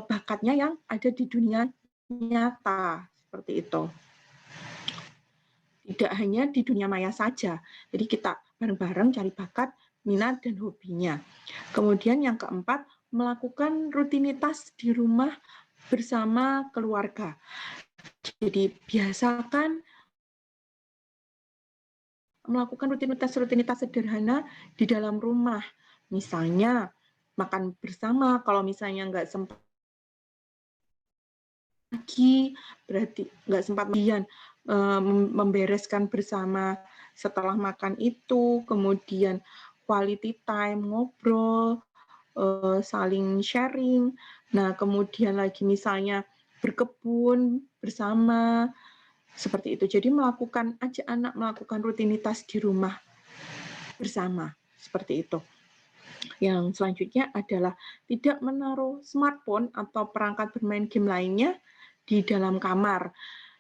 bakatnya yang ada di dunia nyata, seperti itu. Tidak hanya di dunia maya saja. Jadi kita bareng-bareng cari bakat, minat, dan hobinya. Kemudian yang keempat, melakukan rutinitas di rumah bersama keluarga. Jadi biasakan melakukan rutinitas-rutinitas sederhana di dalam rumah. Misalnya makan bersama, kalau misalnya nggak sempat pagi, berarti nggak sempat kemudian membereskan bersama setelah makan itu, kemudian quality time, ngobrol, saling sharing. Nah, kemudian lagi misalnya berkebun bersama, seperti itu. Jadi ajak anak melakukan rutinitas di rumah bersama, seperti itu. Yang selanjutnya adalah tidak menaruh smartphone atau perangkat bermain game lainnya di dalam kamar.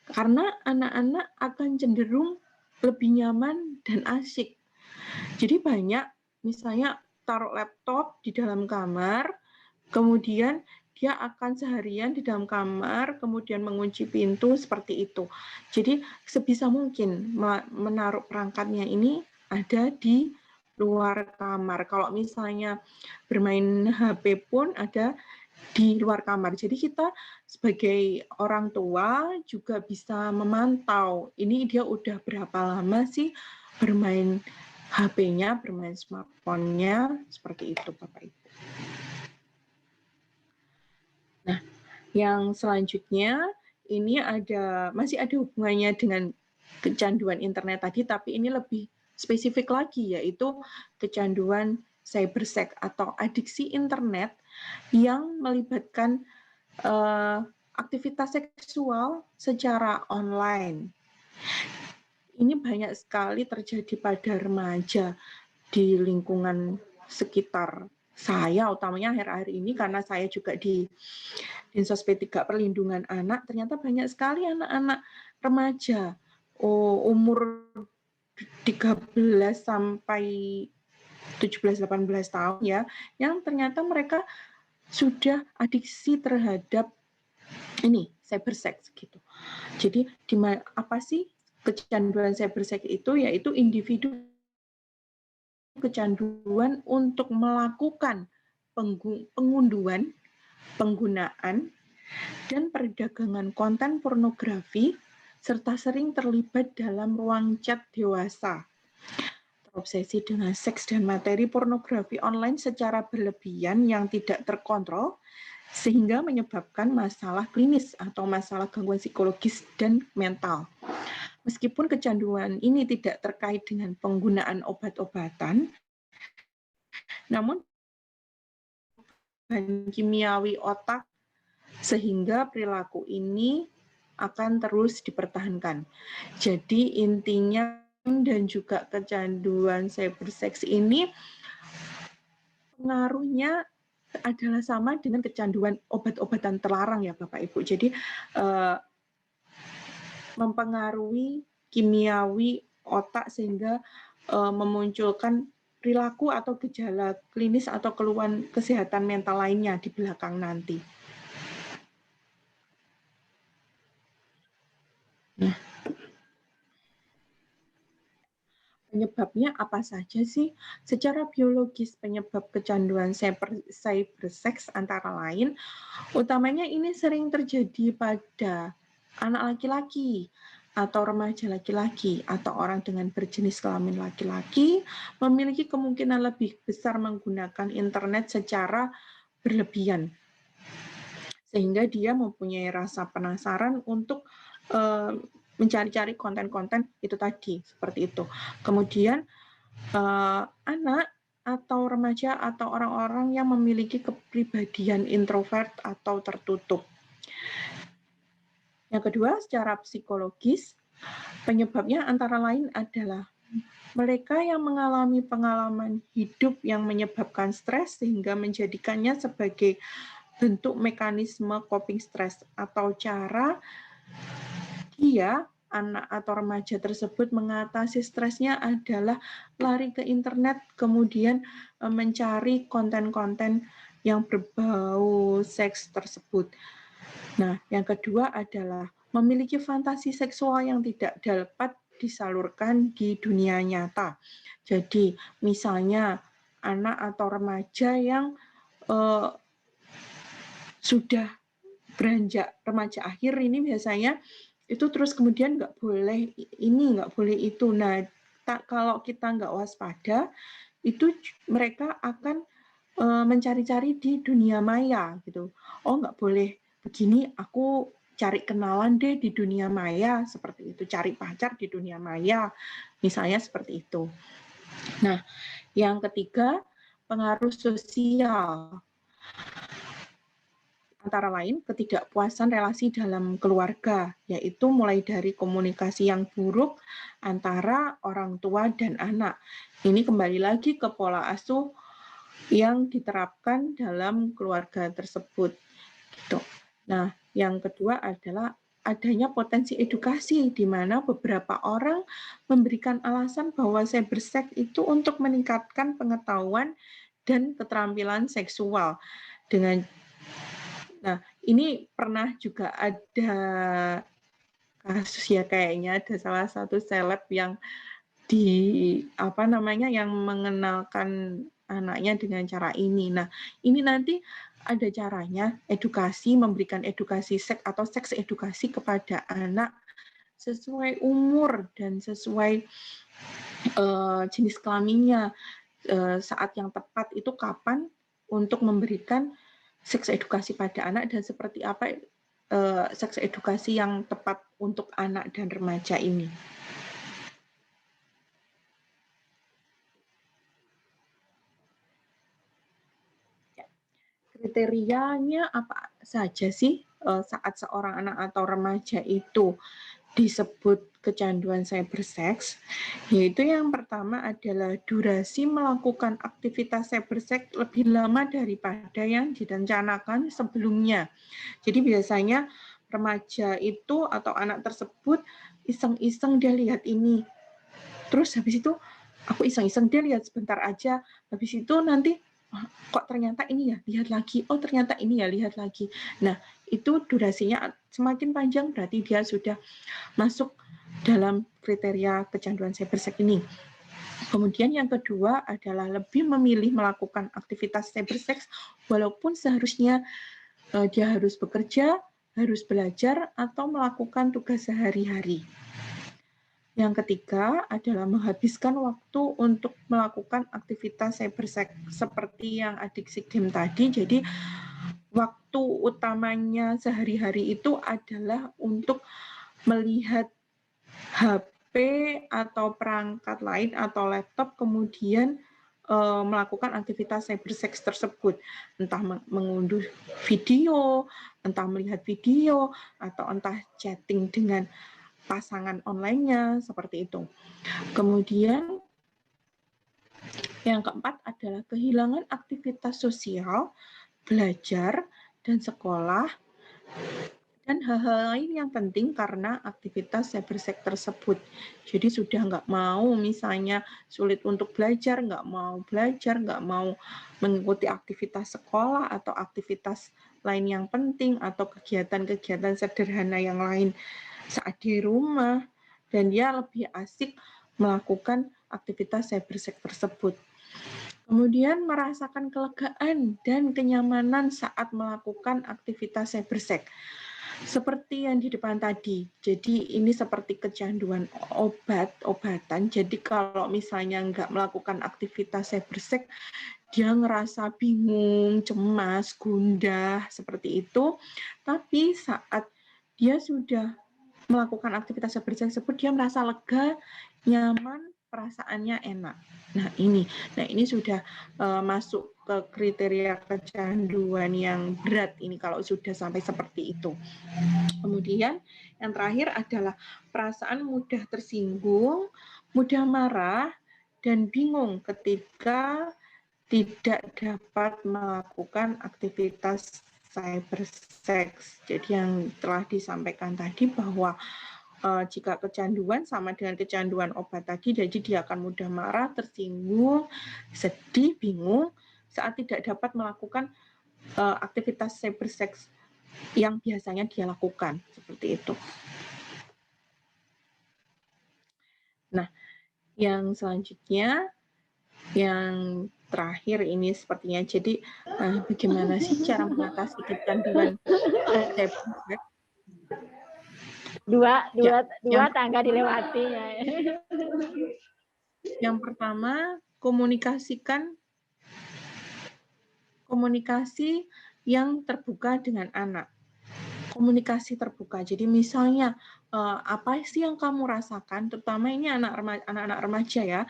Karena anak-anak akan cenderung lebih nyaman dan asyik. Jadi banyak misalnya taruh laptop di dalam kamar, kemudian dia akan seharian di dalam kamar, kemudian mengunci pintu seperti itu. Jadi sebisa mungkin menaruh perangkatnya ini ada di luar kamar. Kalau misalnya bermain HP pun ada di luar kamar. Jadi kita sebagai orang tua juga bisa memantau, ini dia udah berapa lama sih bermain HP-nya, bermain smartphone-nya, seperti itu Bapak Ibu. Nah, yang selanjutnya ini masih ada hubungannya dengan kecanduan internet tadi, tapi ini lebih spesifik lagi, yaitu kecanduan cybersex atau adiksi internet yang melibatkan aktivitas seksual secara online. Ini banyak sekali terjadi pada remaja di lingkungan sekitar saya, utamanya akhir-akhir ini karena saya juga di Dinsos P3 Perlindungan Anak, ternyata banyak sekali anak-anak remaja umur 13 sampai 17-18 tahun ya, yang ternyata mereka sudah adiksi terhadap ini cybersex gitu. Jadi apa sih kecanduan cybersex itu? Yaitu individu kecanduan untuk melakukan pengunduhan, penggunaan, dan perdagangan konten pornografi, serta sering terlibat dalam ruang chat dewasa. Terobsesi dengan seks dan materi pornografi online secara berlebihan yang tidak terkontrol, sehingga menyebabkan masalah klinis atau masalah gangguan psikologis dan mental. Meskipun kecanduan ini tidak terkait dengan penggunaan obat-obatan, namun bahan kimiawi otak sehingga perilaku ini akan terus dipertahankan. Jadi intinya dan juga kecanduan cybersex ini pengaruhnya adalah sama dengan kecanduan obat-obatan terlarang ya Bapak Ibu. Jadi mempengaruhi kimiawi otak sehingga memunculkan perilaku atau gejala klinis atau keluhan kesehatan mental lainnya di belakang nanti. Nah, penyebabnya apa saja sih? Secara biologis penyebab kecanduan cybersex antara lain, utamanya ini sering terjadi pada anak laki-laki atau remaja laki-laki atau orang dengan berjenis kelamin laki-laki memiliki kemungkinan lebih besar menggunakan internet secara berlebihan. Sehingga dia mempunyai rasa penasaran untuk mencari-cari konten-konten itu tadi, seperti itu. Kemudian anak atau remaja atau orang-orang yang memiliki kepribadian introvert atau tertutup. Yang kedua, secara psikologis, penyebabnya antara lain adalah mereka yang mengalami pengalaman hidup yang menyebabkan stres sehingga menjadikannya sebagai bentuk mekanisme coping stres atau cara dia, anak atau remaja tersebut mengatasi stresnya adalah lari ke internet, kemudian mencari konten-konten yang berbau seks tersebut. Nah, yang kedua adalah memiliki fantasi seksual yang tidak dapat disalurkan di dunia nyata. Jadi misalnya anak atau remaja yang sudah beranjak remaja akhir ini biasanya itu terus kemudian nggak boleh ini, nggak boleh itu. Nah, kalau kita nggak waspada, itu mereka akan mencari-cari di dunia maya gitu. Oh, nggak boleh begini, aku cari kenalan deh di dunia maya, seperti itu. Cari pacar di dunia maya, misalnya seperti itu. Nah, yang ketiga, pengaruh sosial. Antara lain ketidakpuasan relasi dalam keluarga, yaitu mulai dari komunikasi yang buruk antara orang tua dan anak. Ini kembali lagi ke pola asuh yang diterapkan dalam keluarga tersebut. Gitu. Nah, yang kedua adalah adanya potensi edukasi, di mana beberapa orang memberikan alasan bahwa cyberseks itu untuk meningkatkan pengetahuan dan keterampilan seksual. Nah, ini pernah juga ada kasus ya, kayaknya ada salah satu seleb yang yang mengenalkan anaknya dengan cara ini. Nah, ini nanti ada caranya edukasi, memberikan edukasi seks atau seks edukasi kepada anak sesuai umur dan sesuai jenis kelaminnya. Saat yang tepat itu kapan untuk memberikan seks edukasi pada anak dan seperti apa seks edukasi yang tepat untuk anak dan remaja ini. Kriterianya apa saja sih saat seorang anak atau remaja itu disebut kecanduan cyberseks? Yaitu yang pertama adalah durasi melakukan aktivitas cyberseks lebih lama daripada yang direncanakan sebelumnya. Jadi biasanya remaja itu atau anak tersebut iseng-iseng dia lihat ini. Terus habis itu aku iseng-iseng dia lihat sebentar aja. Habis itu nanti kok ternyata ini ya, lihat lagi. Oh, ternyata ini ya, lihat lagi. Nah, itu durasinya semakin panjang berarti dia sudah masuk dalam kriteria kecanduan cyberseks ini. Kemudian yang kedua adalah lebih memilih melakukan aktivitas cyberseks walaupun seharusnya dia harus bekerja, harus belajar, atau melakukan tugas sehari-hari. Yang ketiga adalah menghabiskan waktu untuk melakukan aktivitas cyberseks seperti yang adiksi game tadi. Jadi waktu utamanya sehari-hari itu adalah untuk melihat HP atau perangkat lain atau laptop, kemudian melakukan aktivitas cyberseks tersebut, entah mengunduh video, entah melihat video, atau entah chatting dengan pasangan online-nya, seperti itu. Kemudian yang keempat adalah kehilangan aktivitas sosial, belajar, dan sekolah, dan hal-hal lain yang penting karena aktivitas cyberseks tersebut. Jadi sudah nggak mau misalnya sulit untuk belajar, nggak mau mengikuti aktivitas sekolah atau aktivitas lain yang penting atau kegiatan-kegiatan sederhana yang lain saat di rumah, dan dia lebih asik melakukan aktivitas cyberseks tersebut. Kemudian merasakan kelegaan dan kenyamanan saat melakukan aktivitas cyberseks. Seperti yang di depan tadi, jadi ini seperti kecanduan obat-obatan. Jadi kalau misalnya nggak melakukan aktivitas cyberseks, dia ngerasa bingung, cemas, gundah, seperti itu. Tapi saat dia sudah melakukan aktivitas cyberseks tersebut, dia merasa lega, nyaman, perasaannya enak. Nah ini sudah masuk ke kriteria kecanduan yang berat ini kalau sudah sampai seperti itu. Kemudian yang terakhir adalah perasaan mudah tersinggung, mudah marah, dan bingung ketika tidak dapat melakukan aktivitas cyberseks. Jadi yang telah disampaikan tadi bahwa jika kecanduan sama dengan kecanduan obat tadi, jadi dia akan mudah marah, tersinggung, sedih, bingung saat tidak dapat melakukan aktivitas cyberseks yang biasanya dia lakukan, seperti itu. Yang selanjutnya, yang terakhir ini sepertinya. Jadi bagaimana sih cara mengatasi kecanduan cyber? Dua tangga dilewati ya. Yang pertama, komunikasi yang terbuka dengan anak. Komunikasi terbuka. Jadi misalnya apa sih yang kamu rasakan, terutama ini anak-anak remaja ya.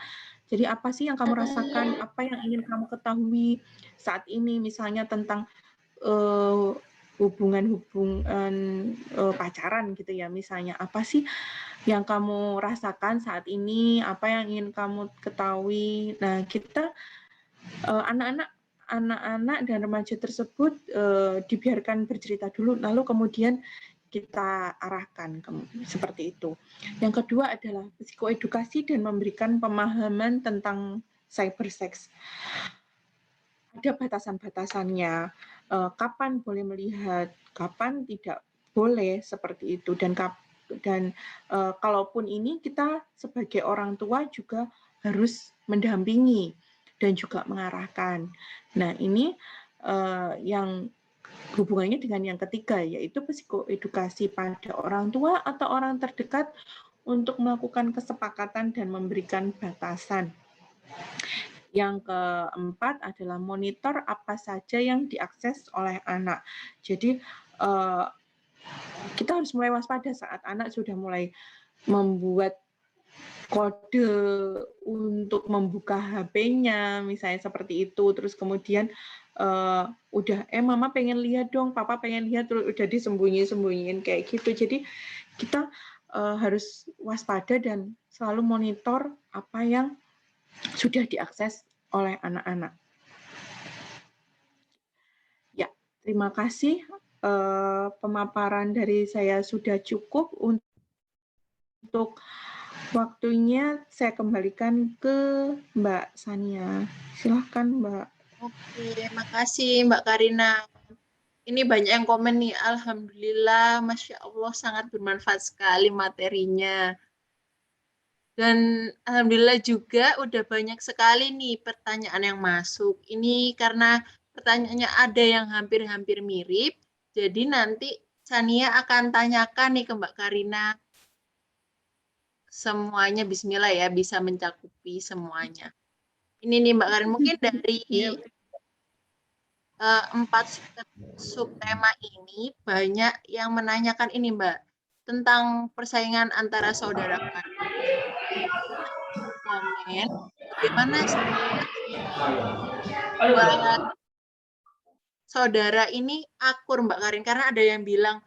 Jadi apa sih yang kamu rasakan, apa yang ingin kamu ketahui saat ini, misalnya tentang hubungan pacaran gitu ya, misalnya apa sih yang kamu rasakan saat ini, apa yang ingin kamu ketahui. Nah, kita anak-anak dan remaja tersebut dibiarkan bercerita dulu, lalu kemudian kita arahkan seperti itu. Yang kedua adalah psikoedukasi dan memberikan pemahaman tentang cybersex. Ada batasan-batasannya, kapan boleh melihat, kapan tidak boleh seperti itu, dan kalaupun ini kita sebagai orang tua juga harus mendampingi dan juga mengarahkan. Nah, ini yang hubungannya dengan yang ketiga, yaitu psikoedukasi pada orang tua atau orang terdekat untuk melakukan kesepakatan dan memberikan batasan. Yang keempat adalah monitor apa saja yang diakses oleh anak. Jadi kita harus mulai waspada saat anak sudah mulai membuat kode untuk membuka HP-nya, misalnya seperti itu, terus kemudian udah mama pengen lihat dong, papa pengen lihat, terus udah disembunyi-sembunyiin kayak gitu. Jadi kita harus waspada dan selalu monitor apa yang sudah diakses oleh anak-anak. Ya, terima kasih. Pemaparan dari saya sudah cukup. Untuk waktunya saya kembalikan ke Mbak Sania. Silahkan Mbak. Oke, makasih Mbak Karina. Ini banyak yang komen nih, Alhamdulillah, Masya Allah sangat bermanfaat sekali materinya. Dan Alhamdulillah juga udah banyak sekali nih pertanyaan yang masuk. Ini karena pertanyaannya ada yang hampir-hampir mirip, jadi nanti Sania akan tanyakan nih ke Mbak Karina. Semuanya bismillah ya, bisa mencakupi semuanya. Ini nih Mbak Karina, mungkin dari 4 subtema ini banyak yang menanyakan ini Mbak, tentang persaingan antara saudara komen, bagaimana saudara ini akur Mbak Karin, karena ada yang bilang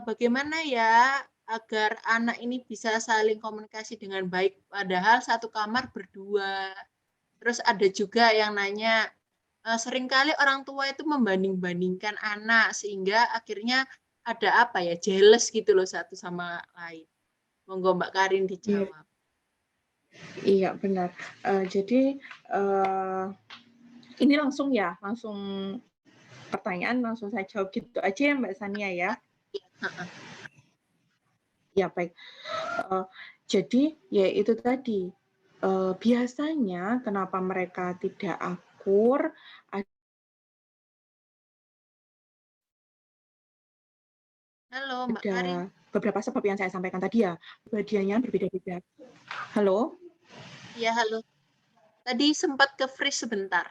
bagaimana ya agar anak ini bisa saling komunikasi dengan baik padahal satu kamar berdua. Terus ada juga yang nanya seringkali orang tua itu membanding-bandingkan anak sehingga akhirnya ada apa ya, jealous gitu loh satu sama lain. Monggo Mbak Karin dijawab. Iya benar. Jadi ini langsung pertanyaan langsung saya jawab gitu aja ya Mbak Sania ya. Ya baik. Jadi ya itu tadi biasanya kenapa mereka tidak akur. Halo Mbak Karin. Beberapa sebab yang saya sampaikan tadi ya, pribadiannya berbeda-beda. Halo? Iya, halo. Tadi sempat ke freeze sebentar.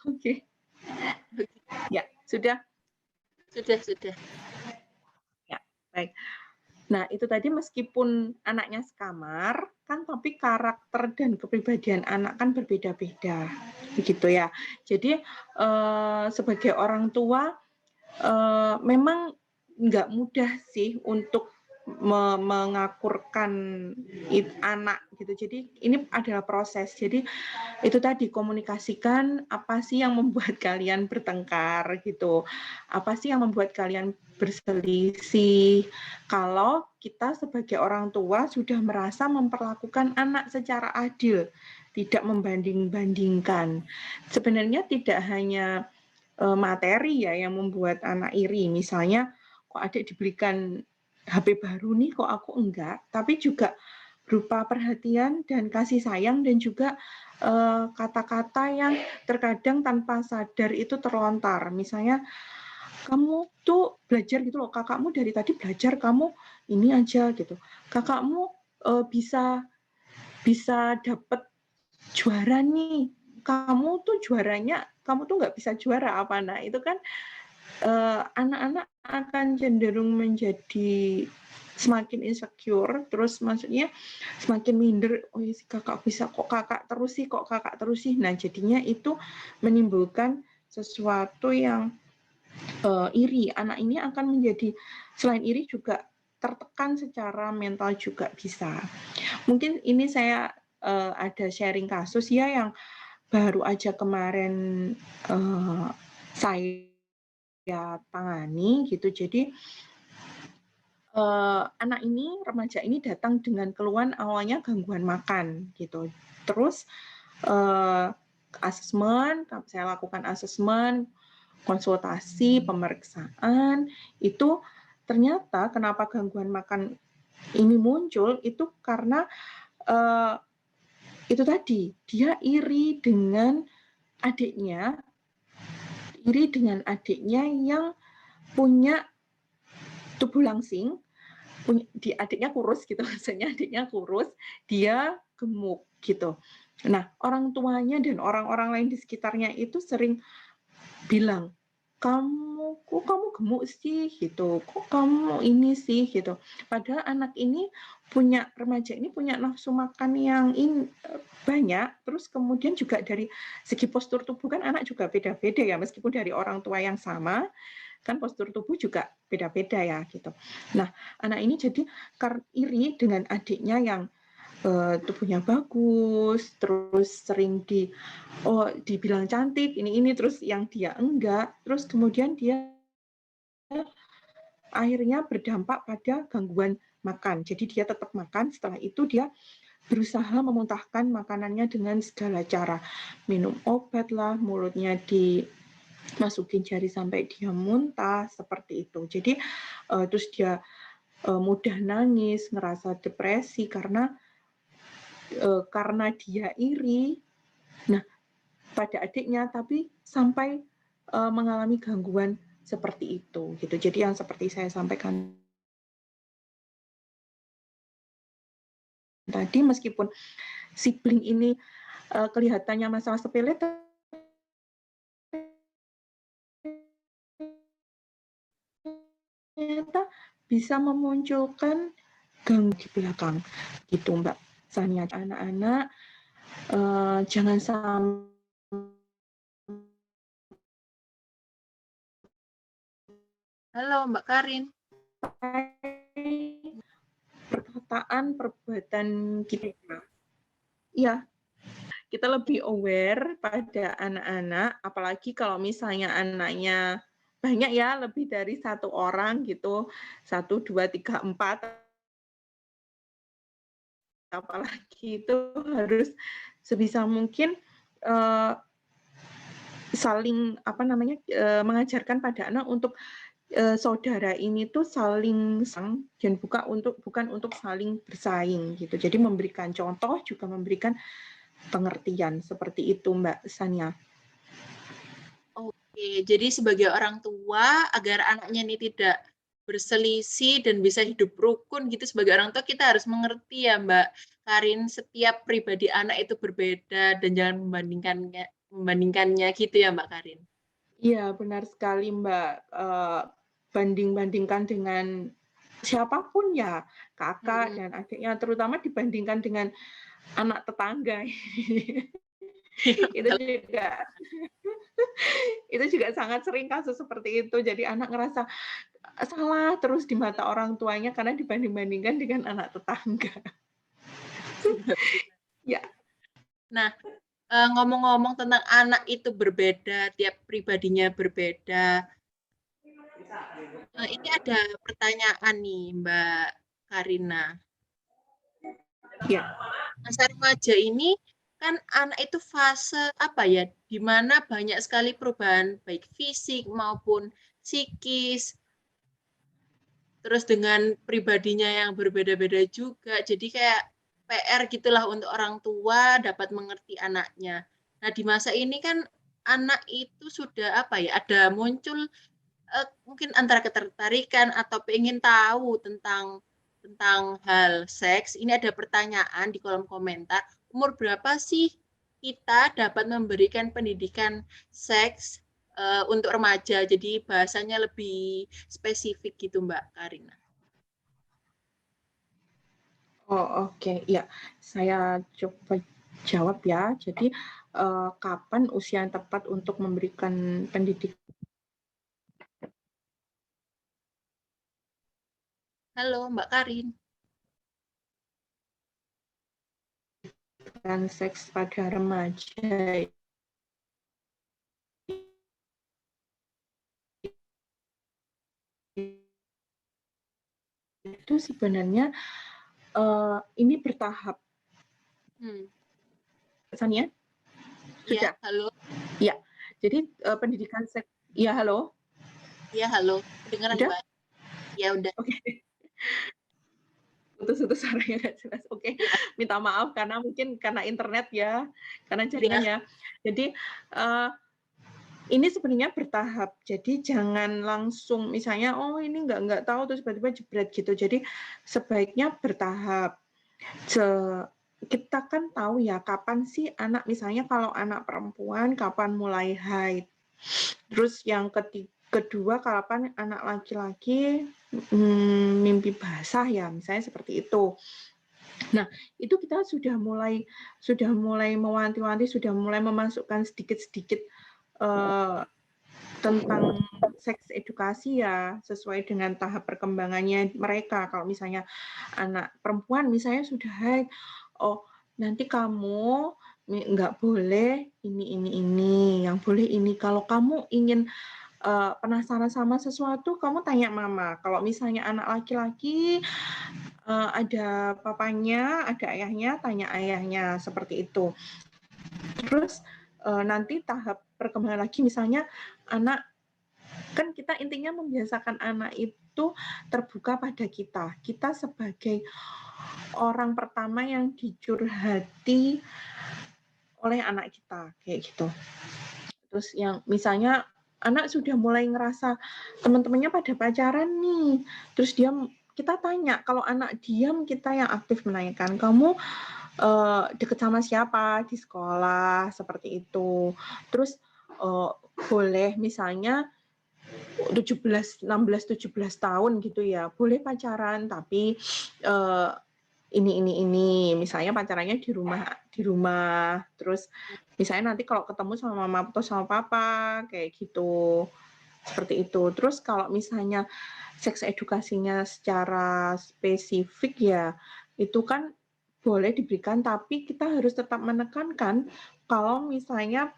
Oke. Ya, sudah? Sudah. Ya, baik. Nah, itu tadi meskipun anaknya sekamar, kan tapi karakter dan kepribadian anak kan berbeda-beda. Begitu ya. Jadi, sebagai orang tua, memang nggak mudah sih untuk mengakurkan anak gitu. Jadi ini adalah proses. Jadi itu tadi komunikasikan apa sih yang membuat kalian bertengkar gitu. Apa sih yang membuat kalian berselisih. Kalau kita sebagai orang tua sudah merasa memperlakukan anak secara adil, tidak membanding-bandingkan. Sebenarnya tidak hanya materi ya yang membuat anak iri. Misalnya kok adik dibelikan HP baru nih, kok aku enggak. Tapi juga berupa perhatian dan kasih sayang, dan juga kata-kata yang terkadang tanpa sadar itu terlontar. Misalnya, kamu tuh belajar gitu loh, kakakmu dari tadi belajar, kamu ini aja gitu. Kakakmu bisa dapet juara nih, kamu tuh juaranya, kamu tuh nggak bisa juara apa. Nah, itu kan anak-anak akan cenderung menjadi semakin insecure, terus maksudnya semakin minder, oh si kakak bisa, kok kakak terus sih. Nah, jadinya itu menimbulkan sesuatu yang iri. Anak ini akan menjadi, selain iri juga tertekan secara mental juga bisa. Mungkin ini saya ada sharing kasus ya yang baru aja kemarin saya tangani gitu. Jadi anak ini, remaja ini datang dengan keluhan awalnya gangguan makan gitu. Terus asesmen, saya lakukan asesmen, konsultasi, pemeriksaan, itu ternyata kenapa gangguan makan ini muncul itu karena itu tadi, dia iri dengan adiknya yang punya tubuh langsing, adiknya kurus gitu, maksudnya adiknya kurus, dia gemuk gitu. Nah, orang tuanya dan orang-orang lain di sekitarnya itu sering bilang, kok kamu gemuk sih gitu, kok kamu ini sih gitu. Padahal remaja ini punya nafsu makan yang banyak, terus kemudian juga dari segi postur tubuh kan anak juga beda-beda ya, meskipun dari orang tua yang sama, kan postur tubuh juga beda-beda ya gitu. Nah, anak ini jadi iri dengan adiknya yang tubuhnya bagus, terus sering dibilang cantik, ini terus yang dia enggak, terus kemudian dia akhirnya berdampak pada gangguan makan. Jadi dia tetap makan, setelah itu dia berusaha memuntahkan makanannya dengan segala cara. Minum obat lah, mulutnya dimasukin jari sampai dia muntah, seperti itu. Jadi terus dia mudah nangis, ngerasa depresi karena dia iri, nah pada adiknya, tapi sampai mengalami gangguan seperti itu gitu. Jadi yang seperti saya sampaikan tadi, meskipun sibling ini kelihatannya masalah sepele, ternyata bisa memunculkan gangguan di belakang gitu, Mbak Sania. Anak-anak jangan sampai Halo Mbak Karin. perkataan, perbuatan kita. Ya, kita lebih aware pada anak-anak, apalagi kalau misalnya anaknya banyak ya, lebih dari satu orang gitu, 1, 2, 3, 4. Apalagi itu harus sebisa mungkin saling mengajarkan pada anak untuk saudara ini tuh saling sang dan bukan untuk saling bersaing gitu. Jadi memberikan contoh juga memberikan pengertian, seperti itu Mbak Sania. Oke, jadi sebagai orang tua agar anaknya ini tidak berselisih dan bisa hidup rukun gitu, sebagai orang tua kita harus mengerti ya Mbak Karin, setiap pribadi anak itu berbeda dan jangan membandingkannya gitu ya Mbak Karin. Iya, benar sekali Mbak. Banding-bandingkan dengan siapapun ya, kakak dan adiknya, terutama dibandingkan dengan anak tetangga. itu juga sangat sering kasus seperti itu. Jadi anak ngerasa salah terus di mata orang tuanya karena dibanding-bandingkan dengan anak tetangga. Ya. Nah, ngomong-ngomong tentang anak itu berbeda, tiap pribadinya berbeda. Ini ada pertanyaan nih Mbak Karina. Ya. Masa remaja ini kan anak itu fase apa ya, di mana banyak sekali perubahan baik fisik maupun psikis. Terus dengan pribadinya yang berbeda-beda juga, jadi kayak PR gitulah untuk orang tua dapat mengerti anaknya. Nah, di masa ini kan anak itu sudah ada muncul mungkin antara ketertarikan atau pengen tahu tentang hal seks. Ini ada pertanyaan di kolom komentar. Umur berapa sih kita dapat memberikan pendidikan seks untuk remaja? Jadi bahasanya lebih spesifik gitu, Mbak Karina. Oh, oke. Ya, saya coba jawab ya. Jadi, kapan usia yang tepat untuk memberikan pendidikan Halo, Mbak Karin. seks pada remaja itu sebenarnya ini bertahap. Sania? Sudah? Ya, halo. Ya, jadi pendidikan seks. Ya, halo. Ya, halo. Dengar Udah? Mbak? Ya, udah. Oke. Putus-putus suaranya nggak jelas. Oke, minta maaf karena mungkin karena internet ya, karena jaringan ya. Jadi ini sebenarnya bertahap. Jadi jangan langsung misalnya ini nggak tahu terus tiba-tiba jebret gitu. Jadi sebaiknya bertahap. Kita kan tahu ya kapan sih anak, misalnya kalau anak perempuan kapan mulai haid. Terus yang kedua kapan anak laki-laki mimpi basah ya, misalnya seperti itu. Nah, itu kita sudah mulai mewanti-wanti, sudah mulai memasukkan sedikit-sedikit tentang seks edukasi ya, sesuai dengan tahap perkembangannya mereka. Kalau misalnya anak perempuan misalnya sudah haid, nanti kamu nggak boleh ini, yang boleh ini. Kalau kamu ingin penasaran sama sesuatu, kamu tanya mama. Kalau misalnya anak laki-laki, ada papanya, ada ayahnya, tanya ayahnya, seperti itu. Terus nanti tahap perkembangan lagi, misalnya anak, kan kita intinya membiasakan anak itu terbuka pada kita. Kita sebagai orang pertama yang dicurhati oleh anak kita, kayak gitu. Terus yang misalnya anak sudah mulai ngerasa teman-temannya pada pacaran nih, terus kita tanya, kalau anak diam kita yang aktif menanyakan, kamu deket sama siapa di sekolah, seperti itu. Terus boleh misalnya 16, 17 tahun gitu ya, boleh pacaran tapi ini misalnya pacarannya di rumah, terus misalnya nanti kalau ketemu sama mama atau sama papa kayak gitu, seperti itu. Terus kalau misalnya seks edukasinya secara spesifik ya itu kan boleh diberikan, tapi kita harus tetap menekankan kalau misalnya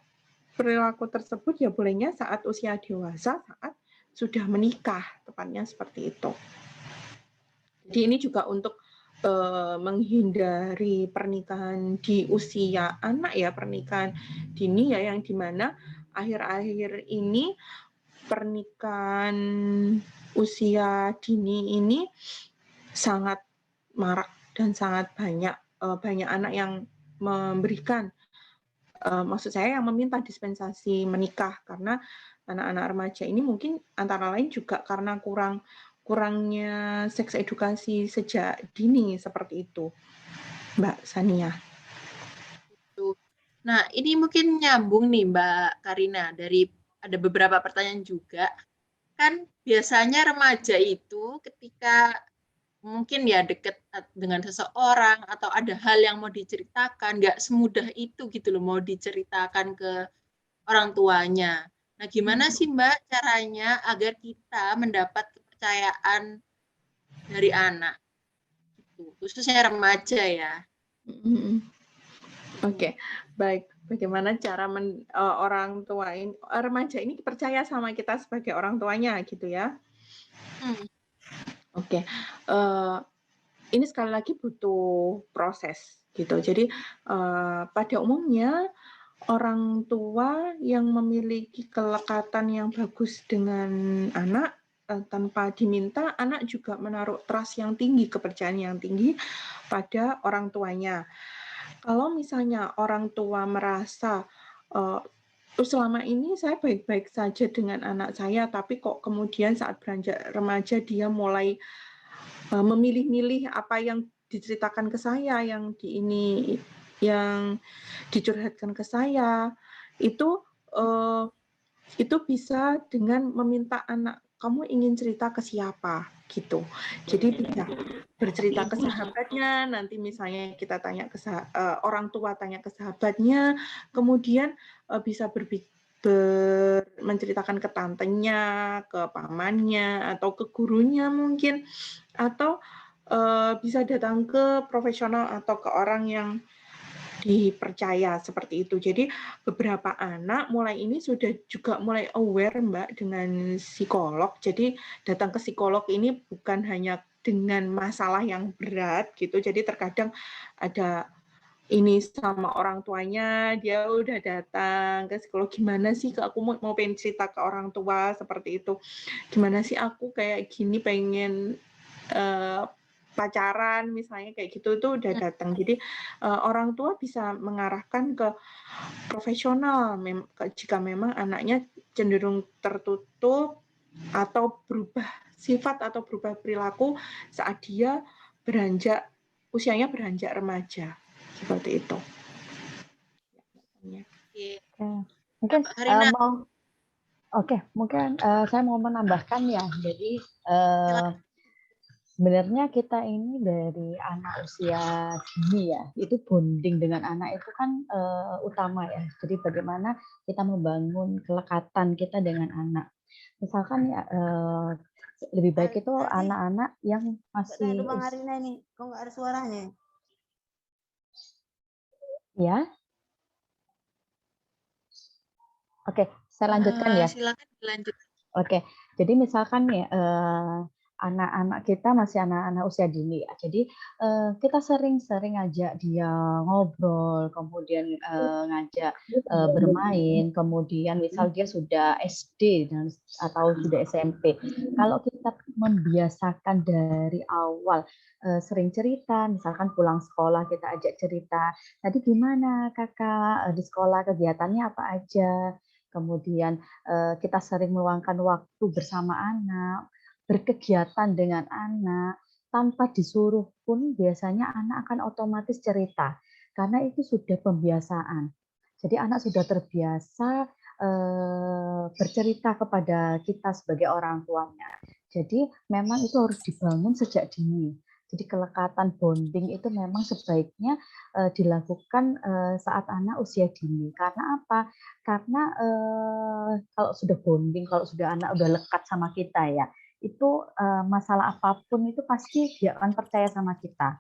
perilaku tersebut ya bolehnya saat usia dewasa, saat sudah menikah, tepatnya seperti itu. Jadi ini juga untuk menghindari pernikahan di usia anak ya, pernikahan dini ya, yang dimana akhir-akhir ini pernikahan usia dini ini sangat marak dan sangat banyak anak yang memberikan, maksud saya yang meminta dispensasi menikah, karena anak-anak remaja ini mungkin antara lain juga karena kurangnya seks edukasi sejak dini, seperti itu, Mbak Sania. Nah, ini mungkin nyambung nih Mbak Karina, dari ada beberapa pertanyaan juga. Kan biasanya remaja itu ketika mungkin ya deket dengan seseorang atau ada hal yang mau diceritakan, nggak semudah itu gitu loh mau diceritakan ke orang tuanya. Nah, gimana sih Mbak caranya agar kita mendapat kepercayaan dari anak? Gitu. Khususnya remaja ya. Oke, baik. Bagaimana cara orang tua ini, remaja ini percaya sama kita sebagai orang tuanya gitu ya? Oke, ini sekali lagi butuh proses gitu. Jadi pada umumnya orang tua yang memiliki kelekatan yang bagus dengan anak tanpa diminta, anak juga menaruh trust yang tinggi, kepercayaan yang tinggi pada orang tuanya. Kalau misalnya orang tua merasa selama ini saya baik-baik saja dengan anak saya, tapi kok kemudian saat beranjak remaja dia mulai memilih-milih apa yang diceritakan ke saya, yang dicurhatkan ke saya, itu bisa dengan meminta anak, kamu ingin cerita ke siapa gitu. Jadi bisa bercerita ke sahabatnya, nanti misalnya kita tanya ke orang tua tanya ke sahabatnya, kemudian bisa menceritakan ke tantenya, ke pamannya, atau ke gurunya mungkin, atau bisa datang ke profesional atau ke orang yang dipercaya seperti itu. Jadi beberapa anak mulai ini sudah juga mulai aware Mbak dengan psikolog. Jadi datang ke psikolog ini bukan hanya dengan masalah yang berat gitu. Jadi terkadang ada ini sama orang tuanya, dia udah datang ke psikolog, gimana sih aku mau pengen cerita ke orang tua seperti itu. Gimana sih aku kayak gini pengen pacaran misalnya kayak gitu, itu udah datang. Jadi orang tua bisa mengarahkan ke profesional jika memang anaknya cenderung tertutup atau berubah sifat atau berubah perilaku saat dia usianya beranjak remaja seperti itu. Mungkin Harina. mungkin saya mau menambahkan ya. Jadi sebenarnya kita ini dari anak usia dini ya, itu bonding dengan anak itu kan utama ya. Jadi bagaimana kita membangun kelekatan kita dengan anak. Misalkan ya lebih baik itu anak-anak yang masih Bang Harina ini, kok nggak ada suaranya? Ya. Oke, saya lanjutkan ya. Silakan dilanjut. Oke, jadi misalkan ya anak-anak kita masih anak-anak usia dini ya. Jadi kita sering-sering ngajak dia ngobrol, kemudian ngajak bermain, kemudian misal dia sudah SD atau sudah SMP. Kalau kita membiasakan dari awal sering cerita, misalkan pulang sekolah kita ajak cerita, tadi gimana kakak di sekolah kegiatannya apa aja, kemudian kita sering meluangkan waktu bersama anak, berkegiatan dengan anak, tanpa disuruh pun biasanya anak akan otomatis cerita, karena itu sudah pembiasaan. Jadi anak sudah terbiasa bercerita kepada kita sebagai orang tuanya. Jadi memang itu harus dibangun sejak dini. Jadi kelekatan bonding itu memang sebaiknya dilakukan saat anak usia dini. Karena apa? Karena kalau sudah bonding, kalau sudah anak udah lekat sama kita ya, itu masalah apapun itu pasti dia akan percaya sama kita.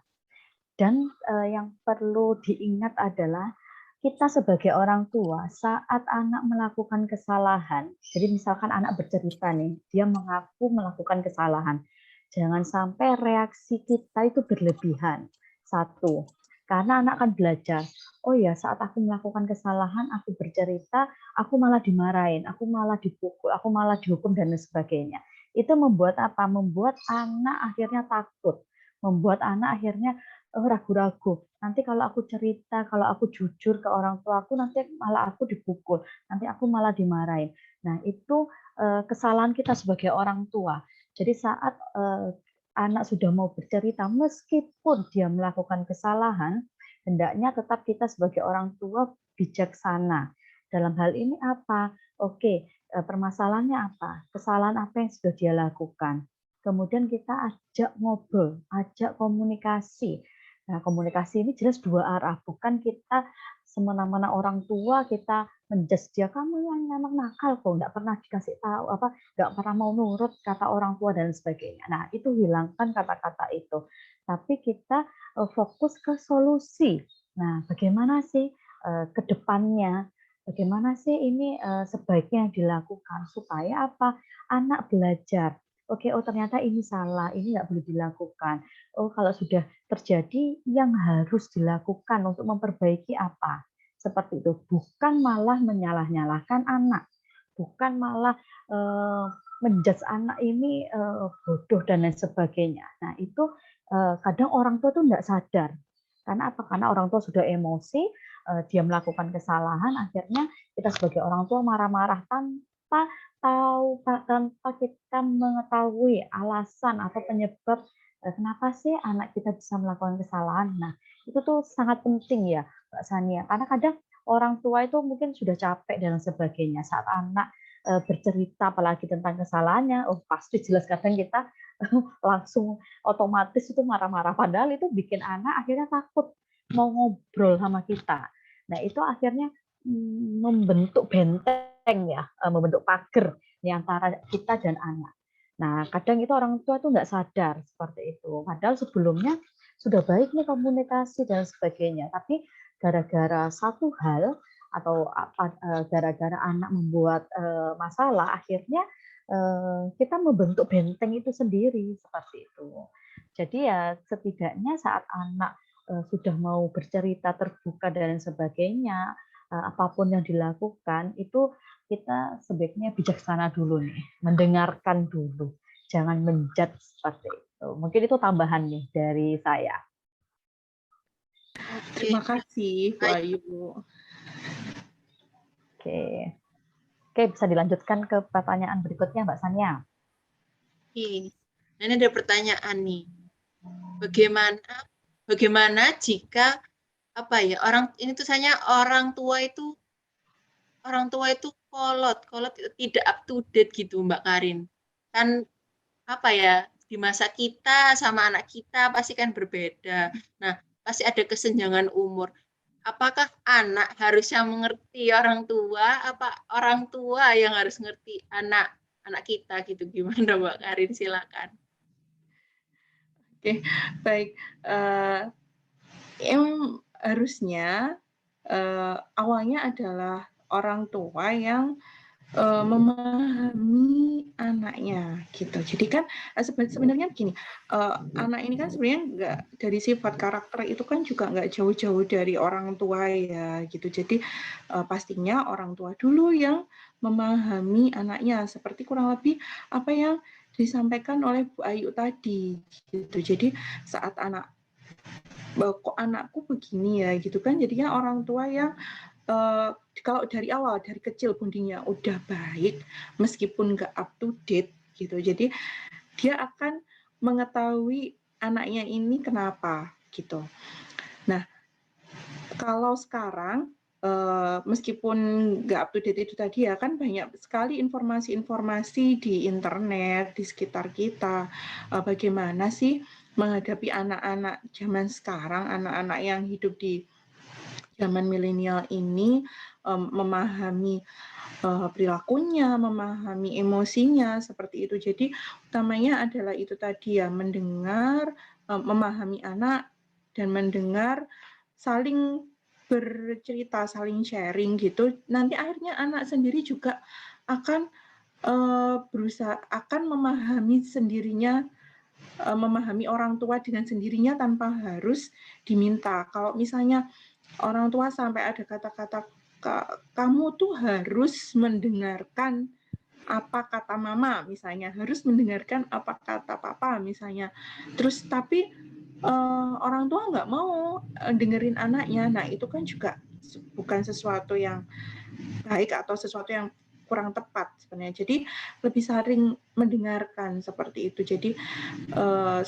Dan yang perlu diingat adalah kita sebagai orang tua saat anak melakukan kesalahan, jadi misalkan anak bercerita nih, dia mengaku melakukan kesalahan, jangan sampai reaksi kita itu berlebihan. Satu, karena anak akan belajar, oh ya saat aku melakukan kesalahan, aku bercerita, aku malah dimarahin, aku malah dipukul, aku malah dihukum dan sebagainya. Itu membuat apa? Membuat anak akhirnya takut, membuat anak akhirnya ragu-ragu. Nanti kalau aku cerita, kalau aku jujur ke orang tua aku, nanti malah aku dipukul, nanti aku malah dimarahin. Nah itu kesalahan kita sebagai orang tua. Jadi saat anak sudah mau bercerita, meskipun dia melakukan kesalahan, hendaknya tetap kita sebagai orang tua bijaksana. Dalam hal ini apa? Oke, permasalahannya apa? Kesalahan apa yang sudah dia lakukan? Kemudian kita ajak ngobrol, ajak komunikasi. Nah, komunikasi ini jelas dua arah, bukan kita semena-mena orang tua kita menjudge dia, kamu yang memang nakal kok, nggak pernah dikasih tahu apa, nggak pernah mau nurut kata orang tua dan sebagainya. Nah, itu hilangkan kata-kata itu. Tapi kita fokus ke solusi. Nah, bagaimana sih ke depannya? Bagaimana sih ini sebaiknya dilakukan supaya apa? Anak belajar. Oke, oh ternyata ini salah, ini nggak boleh dilakukan. Oh, kalau sudah terjadi, yang harus dilakukan untuk memperbaiki apa? Seperti itu. Bukan malah menyalah-nyalahkan anak. Bukan malah menjudge anak ini bodoh dan lain sebagainya. Nah itu kadang orang tua tuh nggak sadar. Karena apa? Karena orang tua sudah emosi, dia melakukan kesalahan, akhirnya kita sebagai orang tua marah-marah tanpa tanpa kita mengetahui alasan atau penyebab kenapa sih anak kita bisa melakukan kesalahan. Nah, itu tuh sangat penting ya, Mbak Sania. Karena kadang orang tua itu mungkin sudah capek dan sebagainya. Saat anak bercerita apalagi tentang kesalahannya, pasti jelas kadang kita langsung otomatis itu marah-marah. Padahal itu bikin anak akhirnya takut mau ngobrol sama kita. Nah, itu akhirnya membentuk benteng ya, membentuk pagar di antara kita dan anak. Nah, kadang itu orang tua tuh nggak sadar seperti itu. Padahal sebelumnya sudah baik nih komunikasi dan sebagainya. Tapi gara-gara satu hal atau gara-gara anak membuat masalah, akhirnya kita membentuk benteng itu sendiri seperti itu. Jadi ya setidaknya saat anak sudah mau bercerita terbuka dan sebagainya, apapun yang dilakukan itu kita sebaiknya bijaksana dulu nih, mendengarkan dulu, jangan menjudge seperti itu. Mungkin itu tambahan nih dari saya. Terima kasih, Bu Ayu. Oke, bisa dilanjutkan ke pertanyaan berikutnya, Mbak Sania. Oke. Nah, ini ada pertanyaan nih. Bagaimana jika orang tua itu kolot tidak up to date gitu, Mbak Karin. Kan di masa kita sama anak kita pasti kan berbeda. Nah, pasti ada kesenjangan umur. Apakah anak harusnya mengerti orang tua, apa orang tua yang harus ngerti anak kita gitu? Gimana, Mbak Karin? Silakan. Oke, baik. Yang harusnya awalnya adalah orang tua yang memahami anaknya gitu. Jadi kan sebenarnya begini, anak ini kan sebenarnya nggak dari sifat karakter itu kan juga nggak jauh-jauh dari orang tua ya gitu. Jadi pastinya orang tua dulu yang memahami anaknya seperti kurang lebih apa yang disampaikan oleh Bu Ayu tadi gitu. Jadi saat kok anakku begini ya gitu kan, jadinya orang tua yang kalau dari awal, dari kecil bondingnya udah baik, meskipun nggak up to date gitu. Jadi dia akan mengetahui anaknya ini kenapa gitu. Nah, kalau sekarang meskipun nggak up to date itu tadi ya kan banyak sekali informasi-informasi di internet di sekitar kita. Bagaimana sih menghadapi anak-anak zaman sekarang, anak-anak yang hidup di zaman milenial ini, memahami perilakunya, memahami emosinya seperti itu. Jadi utamanya adalah itu tadi ya, mendengar, memahami anak dan mendengar, saling bercerita, saling sharing gitu. Nanti akhirnya anak sendiri juga akan akan memahami sendirinya, memahami orang tua dengan sendirinya tanpa harus diminta. Kalau misalnya orang tua sampai ada kata-kata kamu tuh harus mendengarkan apa kata mama misalnya, harus mendengarkan apa kata papa misalnya. Terus tapi orang tua nggak mau dengerin anaknya. Nah, itu kan juga bukan sesuatu yang baik atau sesuatu yang kurang tepat sebenarnya. Jadi lebih sering mendengarkan seperti itu. Jadi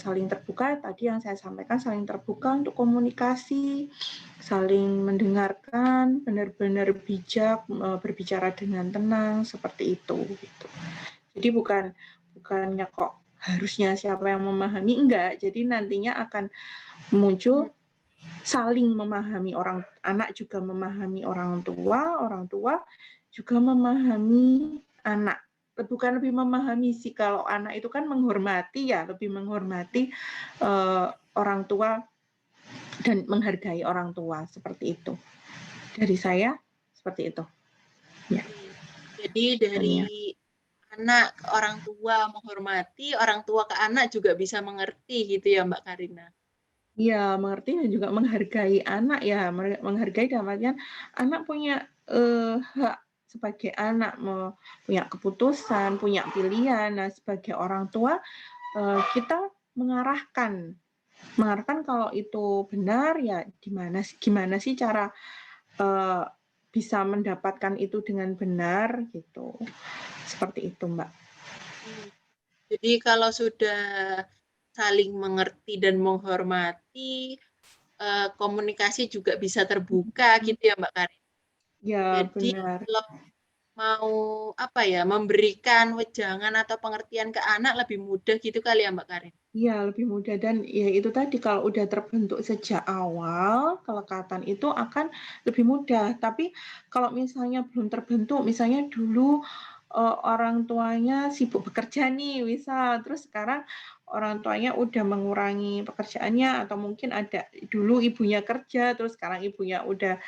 saling terbuka, tadi yang saya sampaikan, saling terbuka untuk komunikasi, saling mendengarkan, benar-benar bijak, berbicara dengan tenang seperti itu gitu. Jadi bukannya kok harusnya siapa yang memahami, enggak. Jadi nantinya akan muncul saling memahami, anak juga memahami orang tua juga memahami anak. Bukan lebih memahami sih, kalau anak itu kan menghormati ya, lebih menghormati orang tua dan menghargai orang tua, seperti itu. Dari saya seperti itu. Ya. Jadi dari anak ke orang tua menghormati, orang tua ke anak juga bisa mengerti gitu ya, Mbak Karina. Iya, mengerti dan juga menghargai anak ya, menghargai dalam artian anak punya hak sebagai anak punya keputusan, punya pilihan. Nah, sebagai orang tua kita mengarahkan kalau itu benar ya gimana sih cara bisa mendapatkan itu dengan benar gitu. Seperti itu, Mbak. Jadi kalau sudah saling mengerti dan menghormati, komunikasi juga bisa terbuka gitu ya Mbak Karin. Ya, Jadi benar. kalau mau memberikan wejangan atau pengertian ke anak lebih mudah gitu kali ya Mbak Karin. Iya, lebih mudah dan ya itu tadi kalau udah terbentuk sejak awal, kelekatan itu akan lebih mudah. Tapi kalau misalnya belum terbentuk, misalnya dulu orang tuanya sibuk bekerja nih, misal, terus sekarang orang tuanya udah mengurangi pekerjaannya atau mungkin ada dulu ibunya kerja, terus sekarang ibunya udah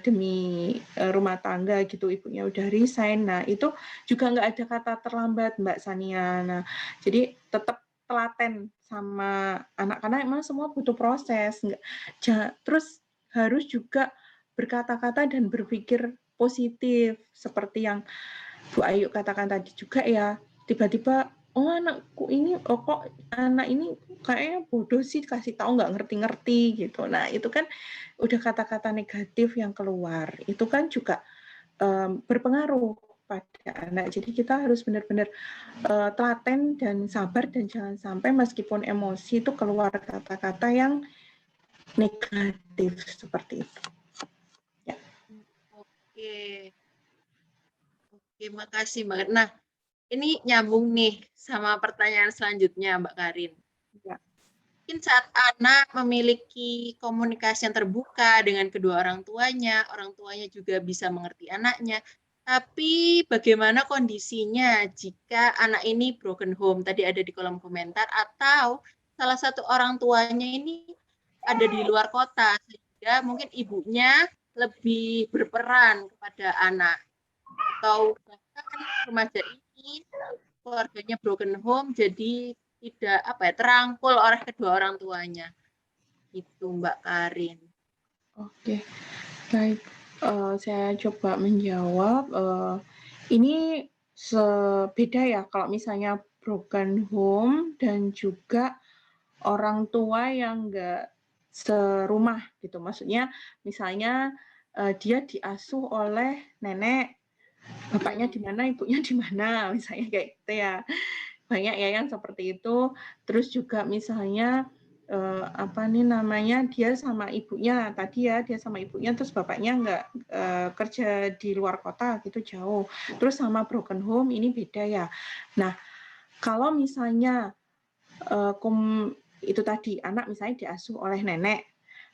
demi rumah tangga gitu, ibunya udah resign. Nah, itu juga nggak ada kata terlambat, Mbak Sania. Nah, jadi tetap telaten sama anak-anak, emang semua butuh proses. Terus harus juga berkata-kata dan berpikir positif, seperti yang Bu Ayu katakan tadi juga ya, tiba-tiba anakku ini, kok anak ini kayaknya bodoh sih, kasih tahu nggak ngerti-ngerti gitu. Nah, itu kan udah kata-kata negatif yang keluar. Itu kan juga berpengaruh pada anak. Jadi kita harus benar-benar telaten dan sabar dan jangan sampai meskipun emosi itu keluar kata-kata yang negatif seperti itu. Ya. Oke, makasih Mbak. Nah, ini nyambung nih sama pertanyaan selanjutnya Mbak Karin. Ya. Mungkin saat anak memiliki komunikasi yang terbuka dengan kedua orang tuanya juga bisa mengerti anaknya. Tapi bagaimana kondisinya jika anak ini broken home? Tadi ada di kolom komentar, atau salah satu orang tuanya ini ada di luar kota, sehingga mungkin ibunya lebih berperan kepada anak. Atau bahkan remaja ini keluarganya broken home, jadi tidak terangkul oleh kedua orang tuanya. Itu Mbak Karin. Oke, baik. Saya coba menjawab. Ini beda ya kalau misalnya broken home dan juga orang tua yang nggak serumah gitu. Maksudnya misalnya dia diasuh oleh nenek, bapaknya di mana, ibunya di mana, misalnya kayak gitu ya. Banyak ya yang seperti itu. Terus juga misalnya dia sama ibunya tadi ya, dia sama ibunya terus bapaknya nggak kerja di luar kota gitu, jauh. Terus sama broken home ini beda ya. Nah, kalau misalnya itu tadi anak misalnya diasuh oleh nenek,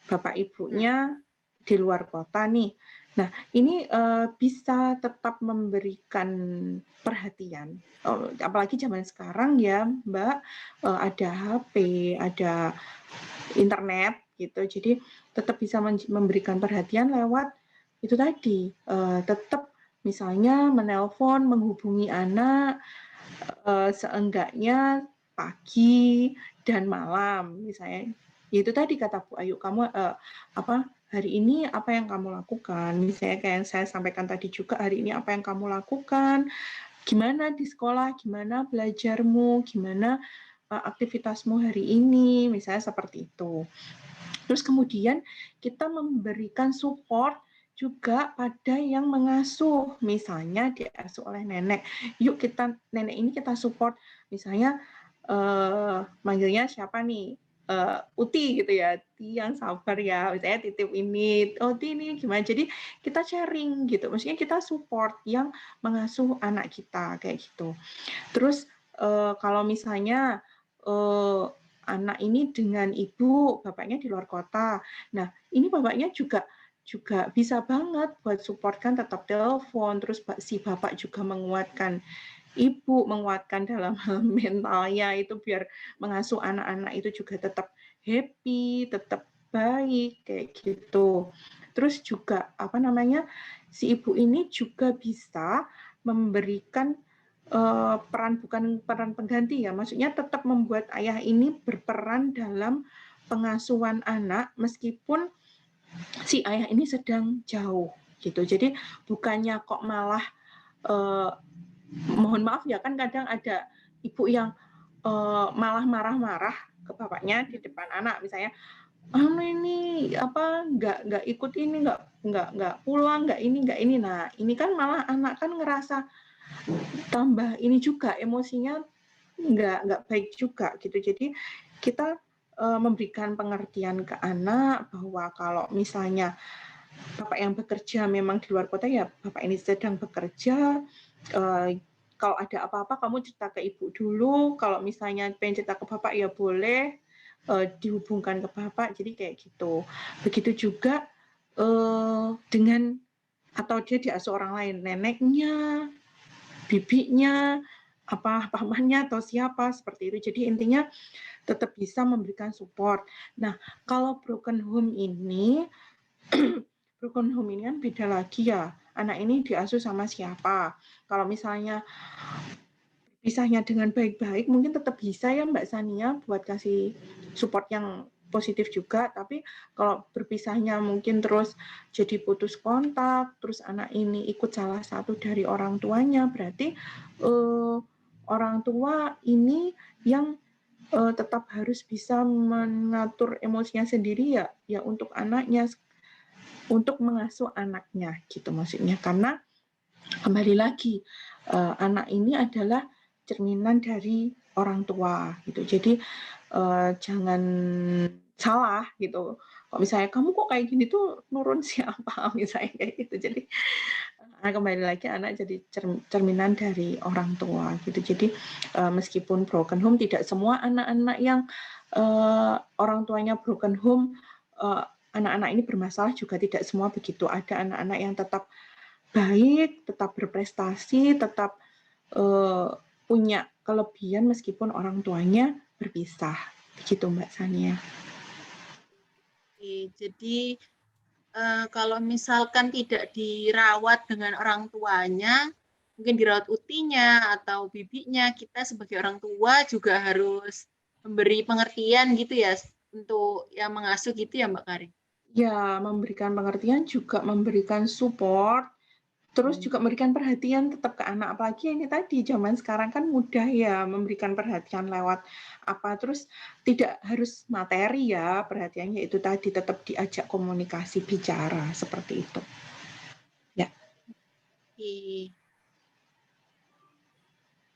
bapak ibunya di luar kota nih. Nah, ini bisa tetap memberikan perhatian. Apalagi zaman sekarang ya, Mbak, ada HP, ada internet gitu. Jadi tetap bisa memberikan perhatian lewat itu tadi. Tetap misalnya menelpon, menghubungi anak seenggaknya pagi dan malam misalnya. Itu tadi kata Bu Ayu, kamu hari ini apa yang kamu lakukan? Misalnya kayak yang saya sampaikan tadi juga, hari ini apa yang kamu lakukan? Gimana di sekolah? Gimana belajarmu? Gimana aktivitasmu hari ini? Misalnya seperti itu. Terus kemudian kita memberikan support juga pada yang mengasuh, misalnya diasuh oleh nenek. Yuk nenek ini kita support, misalnya manggilnya siapa nih? Uti gitu ya, Ti yang sabar ya, misalnya titip ini, Ti ini gimana, jadi kita sharing gitu, maksudnya kita support yang mengasuh anak kita kayak gitu. Terus kalau misalnya anak ini dengan ibu, bapaknya di luar kota, nah ini bapaknya juga bisa banget buat support, kan tetap telepon, terus si bapak juga menguatkan ibu, menguatkan dalam hal mentalnya itu biar mengasuh anak-anak itu juga tetap happy, tetap baik kayak gitu. Terus juga si ibu ini juga bisa memberikan bukan peran pengganti ya, maksudnya tetap membuat ayah ini berperan dalam pengasuhan anak meskipun si ayah ini sedang jauh gitu. Jadi bukannya kok malah mohon maaf ya, kan kadang ada ibu yang malah marah-marah ke bapaknya di depan anak, misalnya ini apa nggak ikut ini, nggak pulang, nggak ini. Nah ini kan malah anak kan ngerasa tambah ini juga, emosinya nggak baik juga gitu. Jadi kita memberikan pengertian ke anak bahwa kalau misalnya bapak yang bekerja memang di luar kota, ya bapak ini sedang bekerja, kalau ada apa-apa kamu cerita ke ibu dulu, kalau misalnya pengen cerita ke bapak ya boleh dihubungkan ke bapak, jadi kayak gitu. Begitu juga dengan atau dia diasuh orang lain, neneknya, bibinya, pamannya atau siapa seperti itu. Jadi intinya tetap bisa memberikan support. Nah, kalau broken home ini kan beda lagi ya. Anak ini diasuh sama siapa? Kalau misalnya pisahnya dengan baik-baik, mungkin tetap bisa ya Mbak Sania buat kasih support yang positif juga. Tapi kalau berpisahnya mungkin terus jadi putus kontak, terus anak ini ikut salah satu dari orang tuanya, berarti orang tua ini yang tetap harus bisa mengatur emosinya sendiri ya untuk anaknya, untuk mengasuh anaknya gitu maksudnya. Karena kembali lagi anak ini adalah cerminan dari orang tua gitu. Jadi jangan salah gitu. Kalau misalnya kamu kok kayak gini tuh nurun siapa misalnya kayak gitu. Jadi kembali lagi anak jadi cerminan dari orang tua gitu. Jadi meskipun broken home, tidak semua anak-anak yang orang tuanya broken home, anak-anak ini bermasalah juga tidak semua begitu. Ada anak-anak yang tetap baik, tetap berprestasi, tetap punya kelebihan meskipun orang tuanya berpisah. Begitu Mbak Sania. Oke, jadi kalau misalkan tidak dirawat dengan orang tuanya, mungkin dirawat utinya atau bibinya, kita sebagai orang tua juga harus memberi pengertian gitu ya untuk yang mengasuh gitu ya Mbak Karin. Ya, memberikan pengertian juga memberikan support, terus juga memberikan perhatian tetap ke anak. Apalagi ini tadi zaman sekarang kan mudah ya memberikan perhatian lewat apa, terus tidak harus materi ya perhatiannya, itu tadi tetap diajak komunikasi bicara seperti itu. Ya. Oke.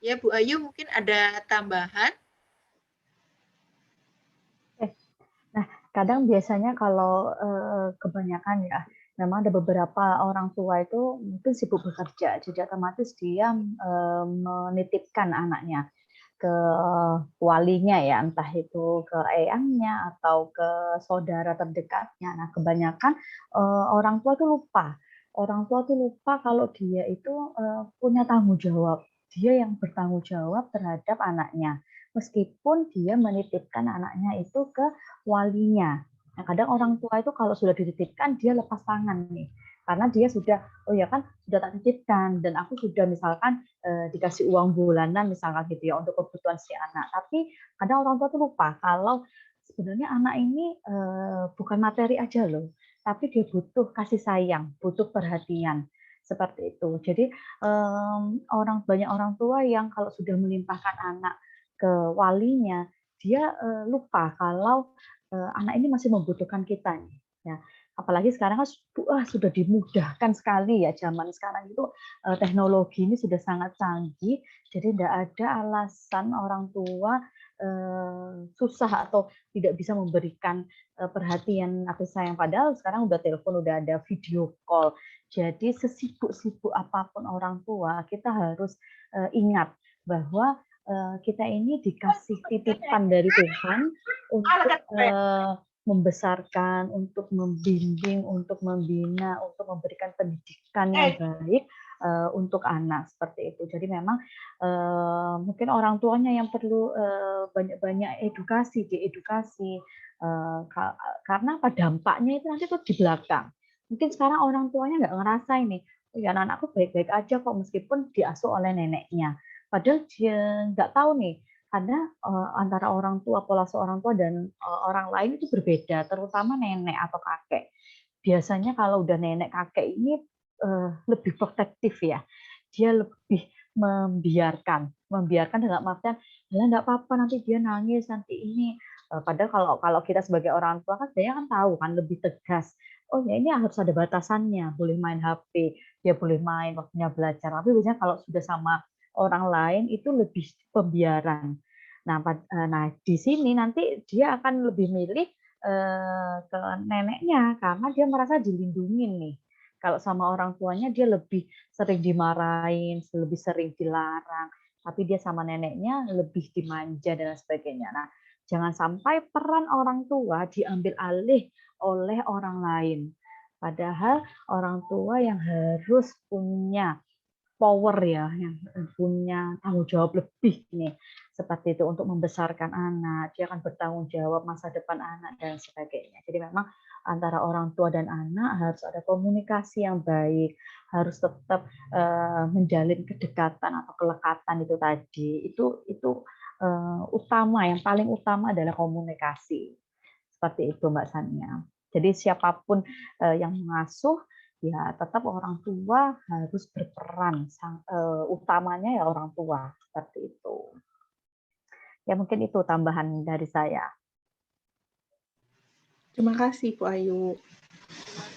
Ya Bu Ayu mungkin ada tambahan? Nah, kadang biasanya kalau kebanyakan ya, memang ada beberapa orang tua itu mungkin sibuk bekerja, jadi otomatis dia menitipkan anaknya ke walinya ya, entah itu ke eyangnya atau ke saudara terdekatnya. Nah, kebanyakan orang tua itu lupa. Orang tua itu lupa kalau dia itu punya tanggung jawab. Dia yang bertanggung jawab terhadap anaknya. Meskipun dia menitipkan anaknya itu ke walinya. Nah, kadang orang tua itu kalau sudah dititipkan, dia lepas tangan nih. Karena dia sudah, oh ya kan, sudah tak titipkan, dan aku sudah misalkan dikasih uang bulanan misalkan gitu ya untuk kebutuhan si anak. Tapi kadang orang tua tuh lupa kalau sebenarnya anak ini bukan materi aja loh, tapi dia butuh kasih sayang, butuh perhatian seperti itu. Jadi banyak orang tua yang kalau sudah melimpahkan anak ke walinya, dia lupa kalau anak ini masih membutuhkan kita nih. Ya, apalagi sekarang kan sudah dimudahkan sekali ya, zaman sekarang itu teknologi ini sudah sangat canggih, jadi tidak ada alasan orang tua susah atau tidak bisa memberikan perhatian atau sayang, padahal sekarang udah telepon, udah ada video call. Jadi sesibuk-sibuk apapun orang tua, kita harus ingat bahwa kita ini dikasih titipan dari Tuhan untuk membesarkan, untuk membimbing, untuk membina, untuk memberikan pendidikan yang baik untuk anak seperti itu. Jadi memang mungkin orang tuanya yang perlu banyak-banyak diedukasi karena apa, dampaknya itu nanti tuh di belakang. Mungkin sekarang orang tuanya nggak ngerasa ini, oh ya anakku baik-baik aja kok meskipun diasuh oleh neneknya. Padahal dia nggak tahu nih, karena antara orang tua, pola seorang tua dan orang lain itu berbeda, terutama nenek atau kakek. Biasanya kalau udah nenek kakek ini lebih protektif ya. Dia lebih membiarkan dalam artian, "Lah nggak apa-apa nanti dia nangis nanti ini." Padahal kalau kita sebagai orang tua kan sebenarnya kan tahu kan lebih tegas. Oh ya ini harus ada batasannya, boleh main HP, dia boleh main waktunya belajar. Tapi biasanya kalau sudah sama orang lain itu lebih pembiaran. Nah, di sini nanti dia akan lebih milih ke neneknya karena dia merasa dilindungi nih. Kalau sama orang tuanya dia lebih sering dimarahin, lebih sering dilarang, tapi dia sama neneknya lebih dimanja dan sebagainya. Nah, jangan sampai peran orang tua diambil alih oleh orang lain. Padahal orang tua yang harus punya power ya, yang punya tanggung jawab lebih nih seperti itu untuk membesarkan anak, dia akan bertanggung jawab masa depan anak dan sebagainya. Jadi memang antara orang tua dan anak harus ada komunikasi yang baik, harus tetap menjalin kedekatan atau kelekatan itu tadi. Itu utama, yang paling utama adalah komunikasi. Seperti itu Mbak Sania. Jadi siapapun yang mengasuh ya tetap orang tua harus berperan, utamanya ya orang tua, seperti itu. Ya mungkin itu tambahan dari saya. Terima kasih Bu Ayu.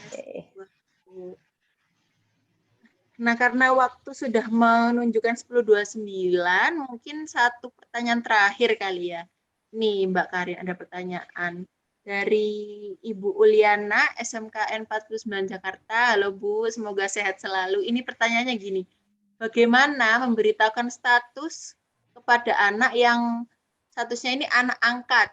Oke. Nah, karena waktu sudah menunjukkan 10.29, mungkin satu pertanyaan terakhir kali ya. Nih, Mbak Karin, ada pertanyaan. Dari Ibu Uliana, SMKN 49 Jakarta. Halo Bu, semoga sehat selalu. Ini pertanyaannya gini, bagaimana memberitahukan status kepada anak yang statusnya ini anak angkat,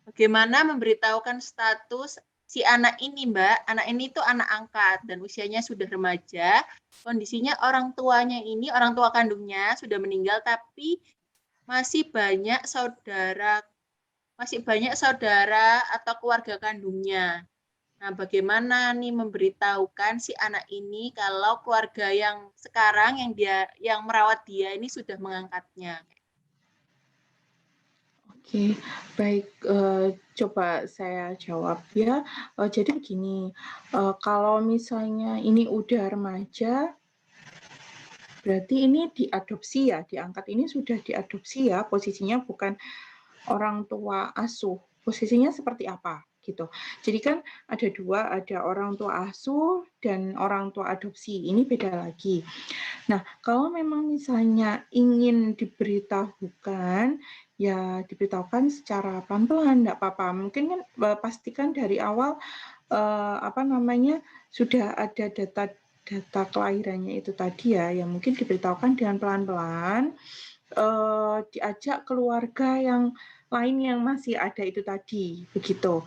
bagaimana memberitahukan status si anak ini, Mbak, anak ini itu anak angkat dan usianya sudah remaja, kondisinya orang tuanya ini, orang tua kandungnya sudah meninggal, tapi masih banyak saudara atau keluarga kandungnya. Nah, bagaimana nih memberitahukan si anak ini kalau keluarga yang sekarang yang merawat dia ini sudah mengangkatnya? Oke, baik. Coba saya jawab ya. Jadi begini, kalau misalnya ini udah remaja, berarti ini diadopsi ya, diangkat ini sudah diadopsi ya, posisinya bukan orang tua asuh. Posisinya seperti apa gitu. Jadi kan ada dua, ada orang tua asuh dan orang tua adopsi. Ini beda lagi. Nah, kalau memang misalnya ingin diberitahukan, ya diberitahukan secara pelan-pelan, enggak apa-apa. Mungkin kan pastikan dari awal sudah ada data kelahirannya itu tadi ya, yang mungkin diberitahukan dengan pelan-pelan, diajak keluarga yang lain yang masih ada itu tadi, begitu.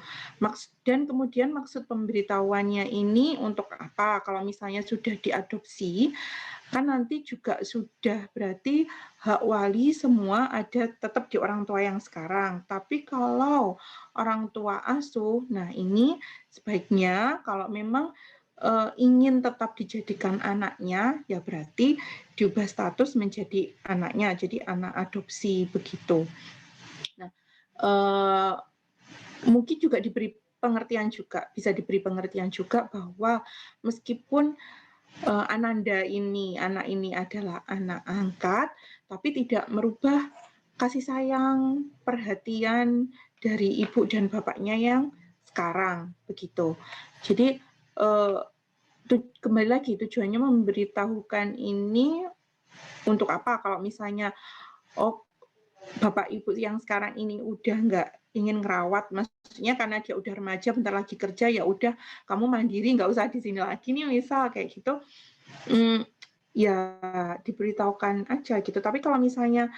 Dan kemudian maksud pemberitahuannya ini untuk apa? Kalau misalnya sudah diadopsi, kan nanti juga sudah berarti hak wali semua ada tetap di orang tua yang sekarang. Tapi kalau orang tua asuh, nah ini sebaiknya kalau memang ingin tetap dijadikan anaknya, ya berarti diubah status menjadi anaknya, jadi anak adopsi begitu. Nah, mungkin juga diberi pengertian juga, bisa diberi pengertian juga bahwa meskipun Ananda ini, anak ini adalah anak angkat, tapi tidak merubah kasih sayang, perhatian dari ibu dan bapaknya yang sekarang, begitu. Jadi kembali lagi tujuannya memberitahukan ini untuk apa? Kalau misalnya bapak ibu yang sekarang ini udah nggak ingin ngerawat, maksudnya karena dia udah remaja, bentar lagi kerja, ya udah kamu mandiri, nggak usah di sini lagi nih, misal kayak gitu, ya diberitahukan aja gitu. Tapi kalau misalnya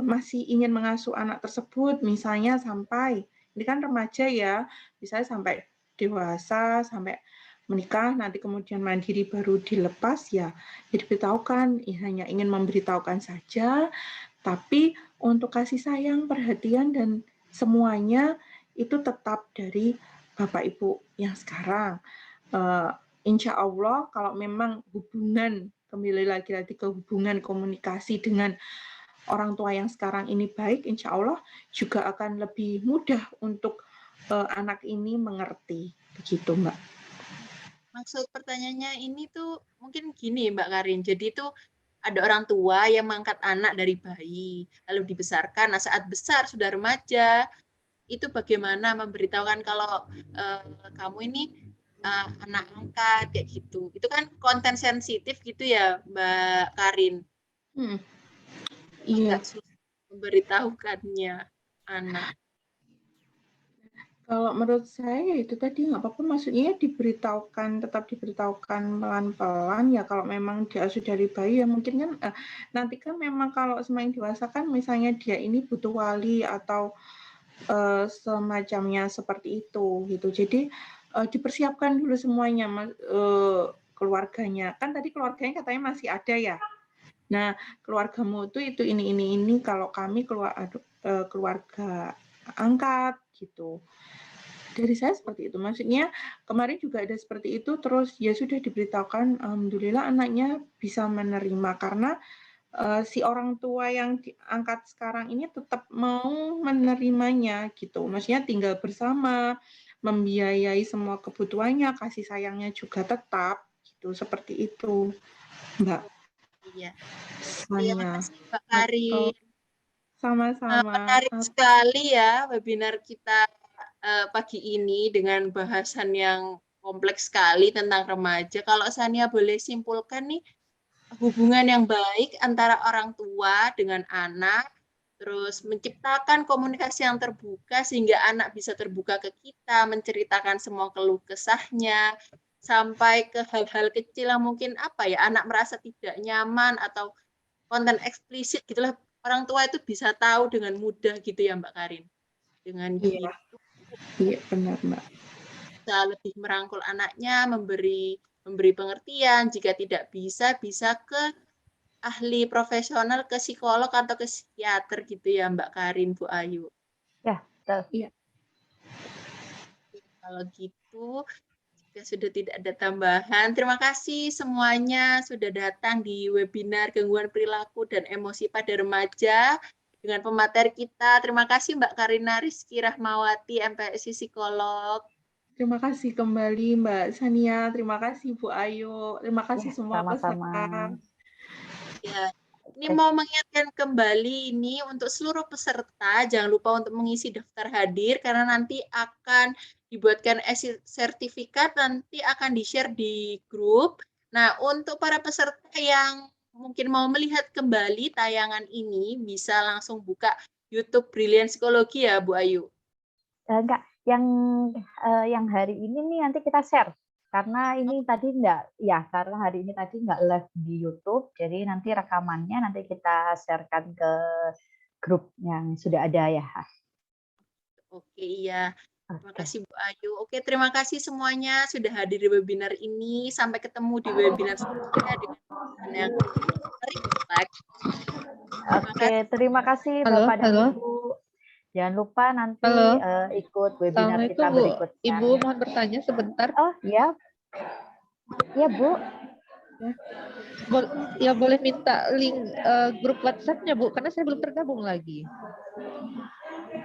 masih ingin mengasuh anak tersebut, misalnya sampai, ini kan remaja ya, misalnya sampai dewasa, sampai menikah, nanti kemudian mandiri baru dilepas, ya diberitahukan, ya hanya ingin memberitahukan saja, tapi untuk kasih sayang, perhatian, dan semuanya itu tetap dari Bapak Ibu yang sekarang. Insya Allah kalau memang hubungan, kembali lagi ke hubungan komunikasi dengan orang tua yang sekarang ini baik, insya Allah juga akan lebih mudah untuk anak ini mengerti. Begitu, Mbak. maksud pertanyaannya ini tuh mungkin gini Mbak Karin. Jadi tuh ada orang tua yang mengangkat anak dari bayi, lalu dibesarkan. Nah, saat besar sudah remaja, itu bagaimana memberitahukan kalau kamu ini anak angkat kayak gitu. Itu kan konten sensitif gitu ya, Mbak Karin. Iya. Agak susah memberitahukannya anak. Kalau menurut saya itu tadi nggak apa-apa, maksudnya diberitahukan, tetap diberitahukan pelan-pelan ya. Kalau memang dia sudah dari bayi ya mungkin kan nanti kan memang kalau semakin dewasa kan misalnya dia ini butuh wali atau semacamnya seperti itu gitu. Jadi dipersiapkan dulu semuanya, keluarganya. Kan tadi keluarganya katanya masih ada ya. Nah, keluargamu itu ini kalau kami keluarga angkat gitu. Dari saya seperti itu. Maksudnya kemarin juga ada seperti itu, terus ya sudah diberitahukan, alhamdulillah anaknya bisa menerima karena si orang tua yang diangkat sekarang ini tetap mau menerimanya gitu. Maksudnya tinggal bersama, membiayai semua kebutuhannya, kasih sayangnya juga tetap gitu. Seperti itu, Mbak. Iya. Terima kasih Mbak Karin. Sama-sama. Menarik sekali ya webinar kita pagi ini dengan bahasan yang kompleks sekali tentang remaja. Kalau Sania boleh simpulkan nih, hubungan yang baik antara orang tua dengan anak, terus menciptakan komunikasi yang terbuka sehingga anak bisa terbuka ke kita, menceritakan semua keluh kesahnya, sampai ke hal-hal kecil yang mungkin anak merasa tidak nyaman atau konten eksplisit gitulah, orang tua itu bisa tahu dengan mudah gitu ya Mbak Karin. Dengan gitu. Iya, benar Mbak. Bisa lebih merangkul anaknya, memberi pengertian, jika tidak bisa ke ahli profesional, ke psikolog atau ke psikiater gitu ya Mbak Karin, Bu Ayu. Ya, betul. Iya. Kalau gitu, jika sudah tidak ada tambahan, terima kasih semuanya sudah datang di webinar Gangguan Perilaku dan Emosi pada Remaja dengan pemateri kita. Terima kasih Mbak Karina Rizky Rahmawati, MPSI Psikolog. Terima kasih kembali Mbak Sania, terima kasih Bu Ayu, terima kasih semua peserta. Ya, ini mau mengingatkan kembali ini untuk seluruh peserta, jangan lupa untuk mengisi daftar hadir karena nanti akan dibuatkan sertifikat, nanti akan di-share di grup. Nah, untuk para peserta yang mungkin mau melihat kembali tayangan ini, bisa langsung buka YouTube Brilliant Psikologi ya, Bu Ayu? Enggak, yang hari ini nih nanti kita share. Karena ini tadi karena hari ini tadi nggak live di YouTube, jadi nanti rekamannya nanti kita sharekan ke grup yang sudah ada ya. Oke, iya. Terima kasih Bu Ayu. Oke, terima kasih semuanya sudah hadir di webinar ini. Sampai ketemu di webinar selanjutnya dengan yang menarik. Oke, terima kasih Bapak dan Ibu. Jangan lupa nanti ikut webinar kita berikutnya. Ibu mohon bertanya sebentar. Oh ya, ya Bu. Ya boleh minta link grup WhatsApp-nya Bu, karena saya belum tergabung lagi.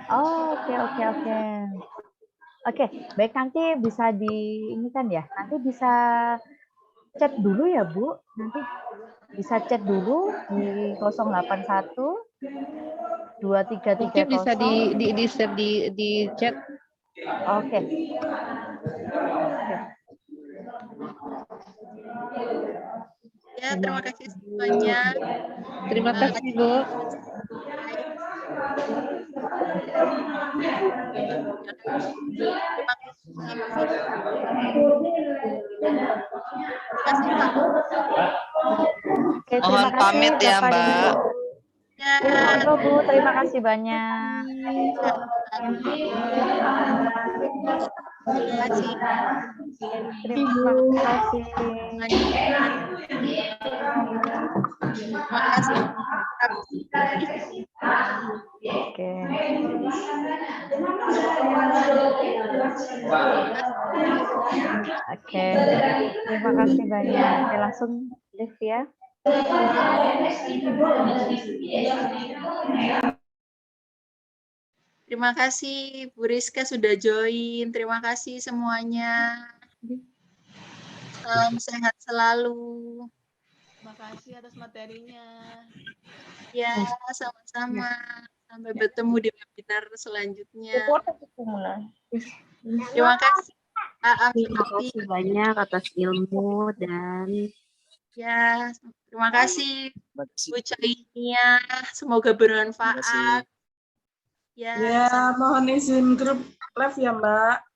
Oh, oke. Oke, baik, nanti bisa ini kan ya. Nanti bisa chat dulu ya Bu. Nanti bisa chat dulu di 081 2330. Mungkin bisa di share di chat. Oke. Ya, terima kasih semuanya. Terima kasih Bu. Mohon pamit ya Mbak. Ya, Bu, terima kasih banyak. Terima kasih. Oke. Oke, terima kasih banyak. Oke, langsung live ya. Terima kasih Bu Rizka sudah join. Terima kasih semuanya. Salam sehat selalu. Terima kasih atas materinya. Ya, sama-sama. Sampai bertemu di webinar selanjutnya. Terima kasih. Terima kasih banyak atas ilmu dan Ya, terima kasih Bu Cainia. Semoga bermanfaat. Ya, mohon izin grup live ya, Mbak.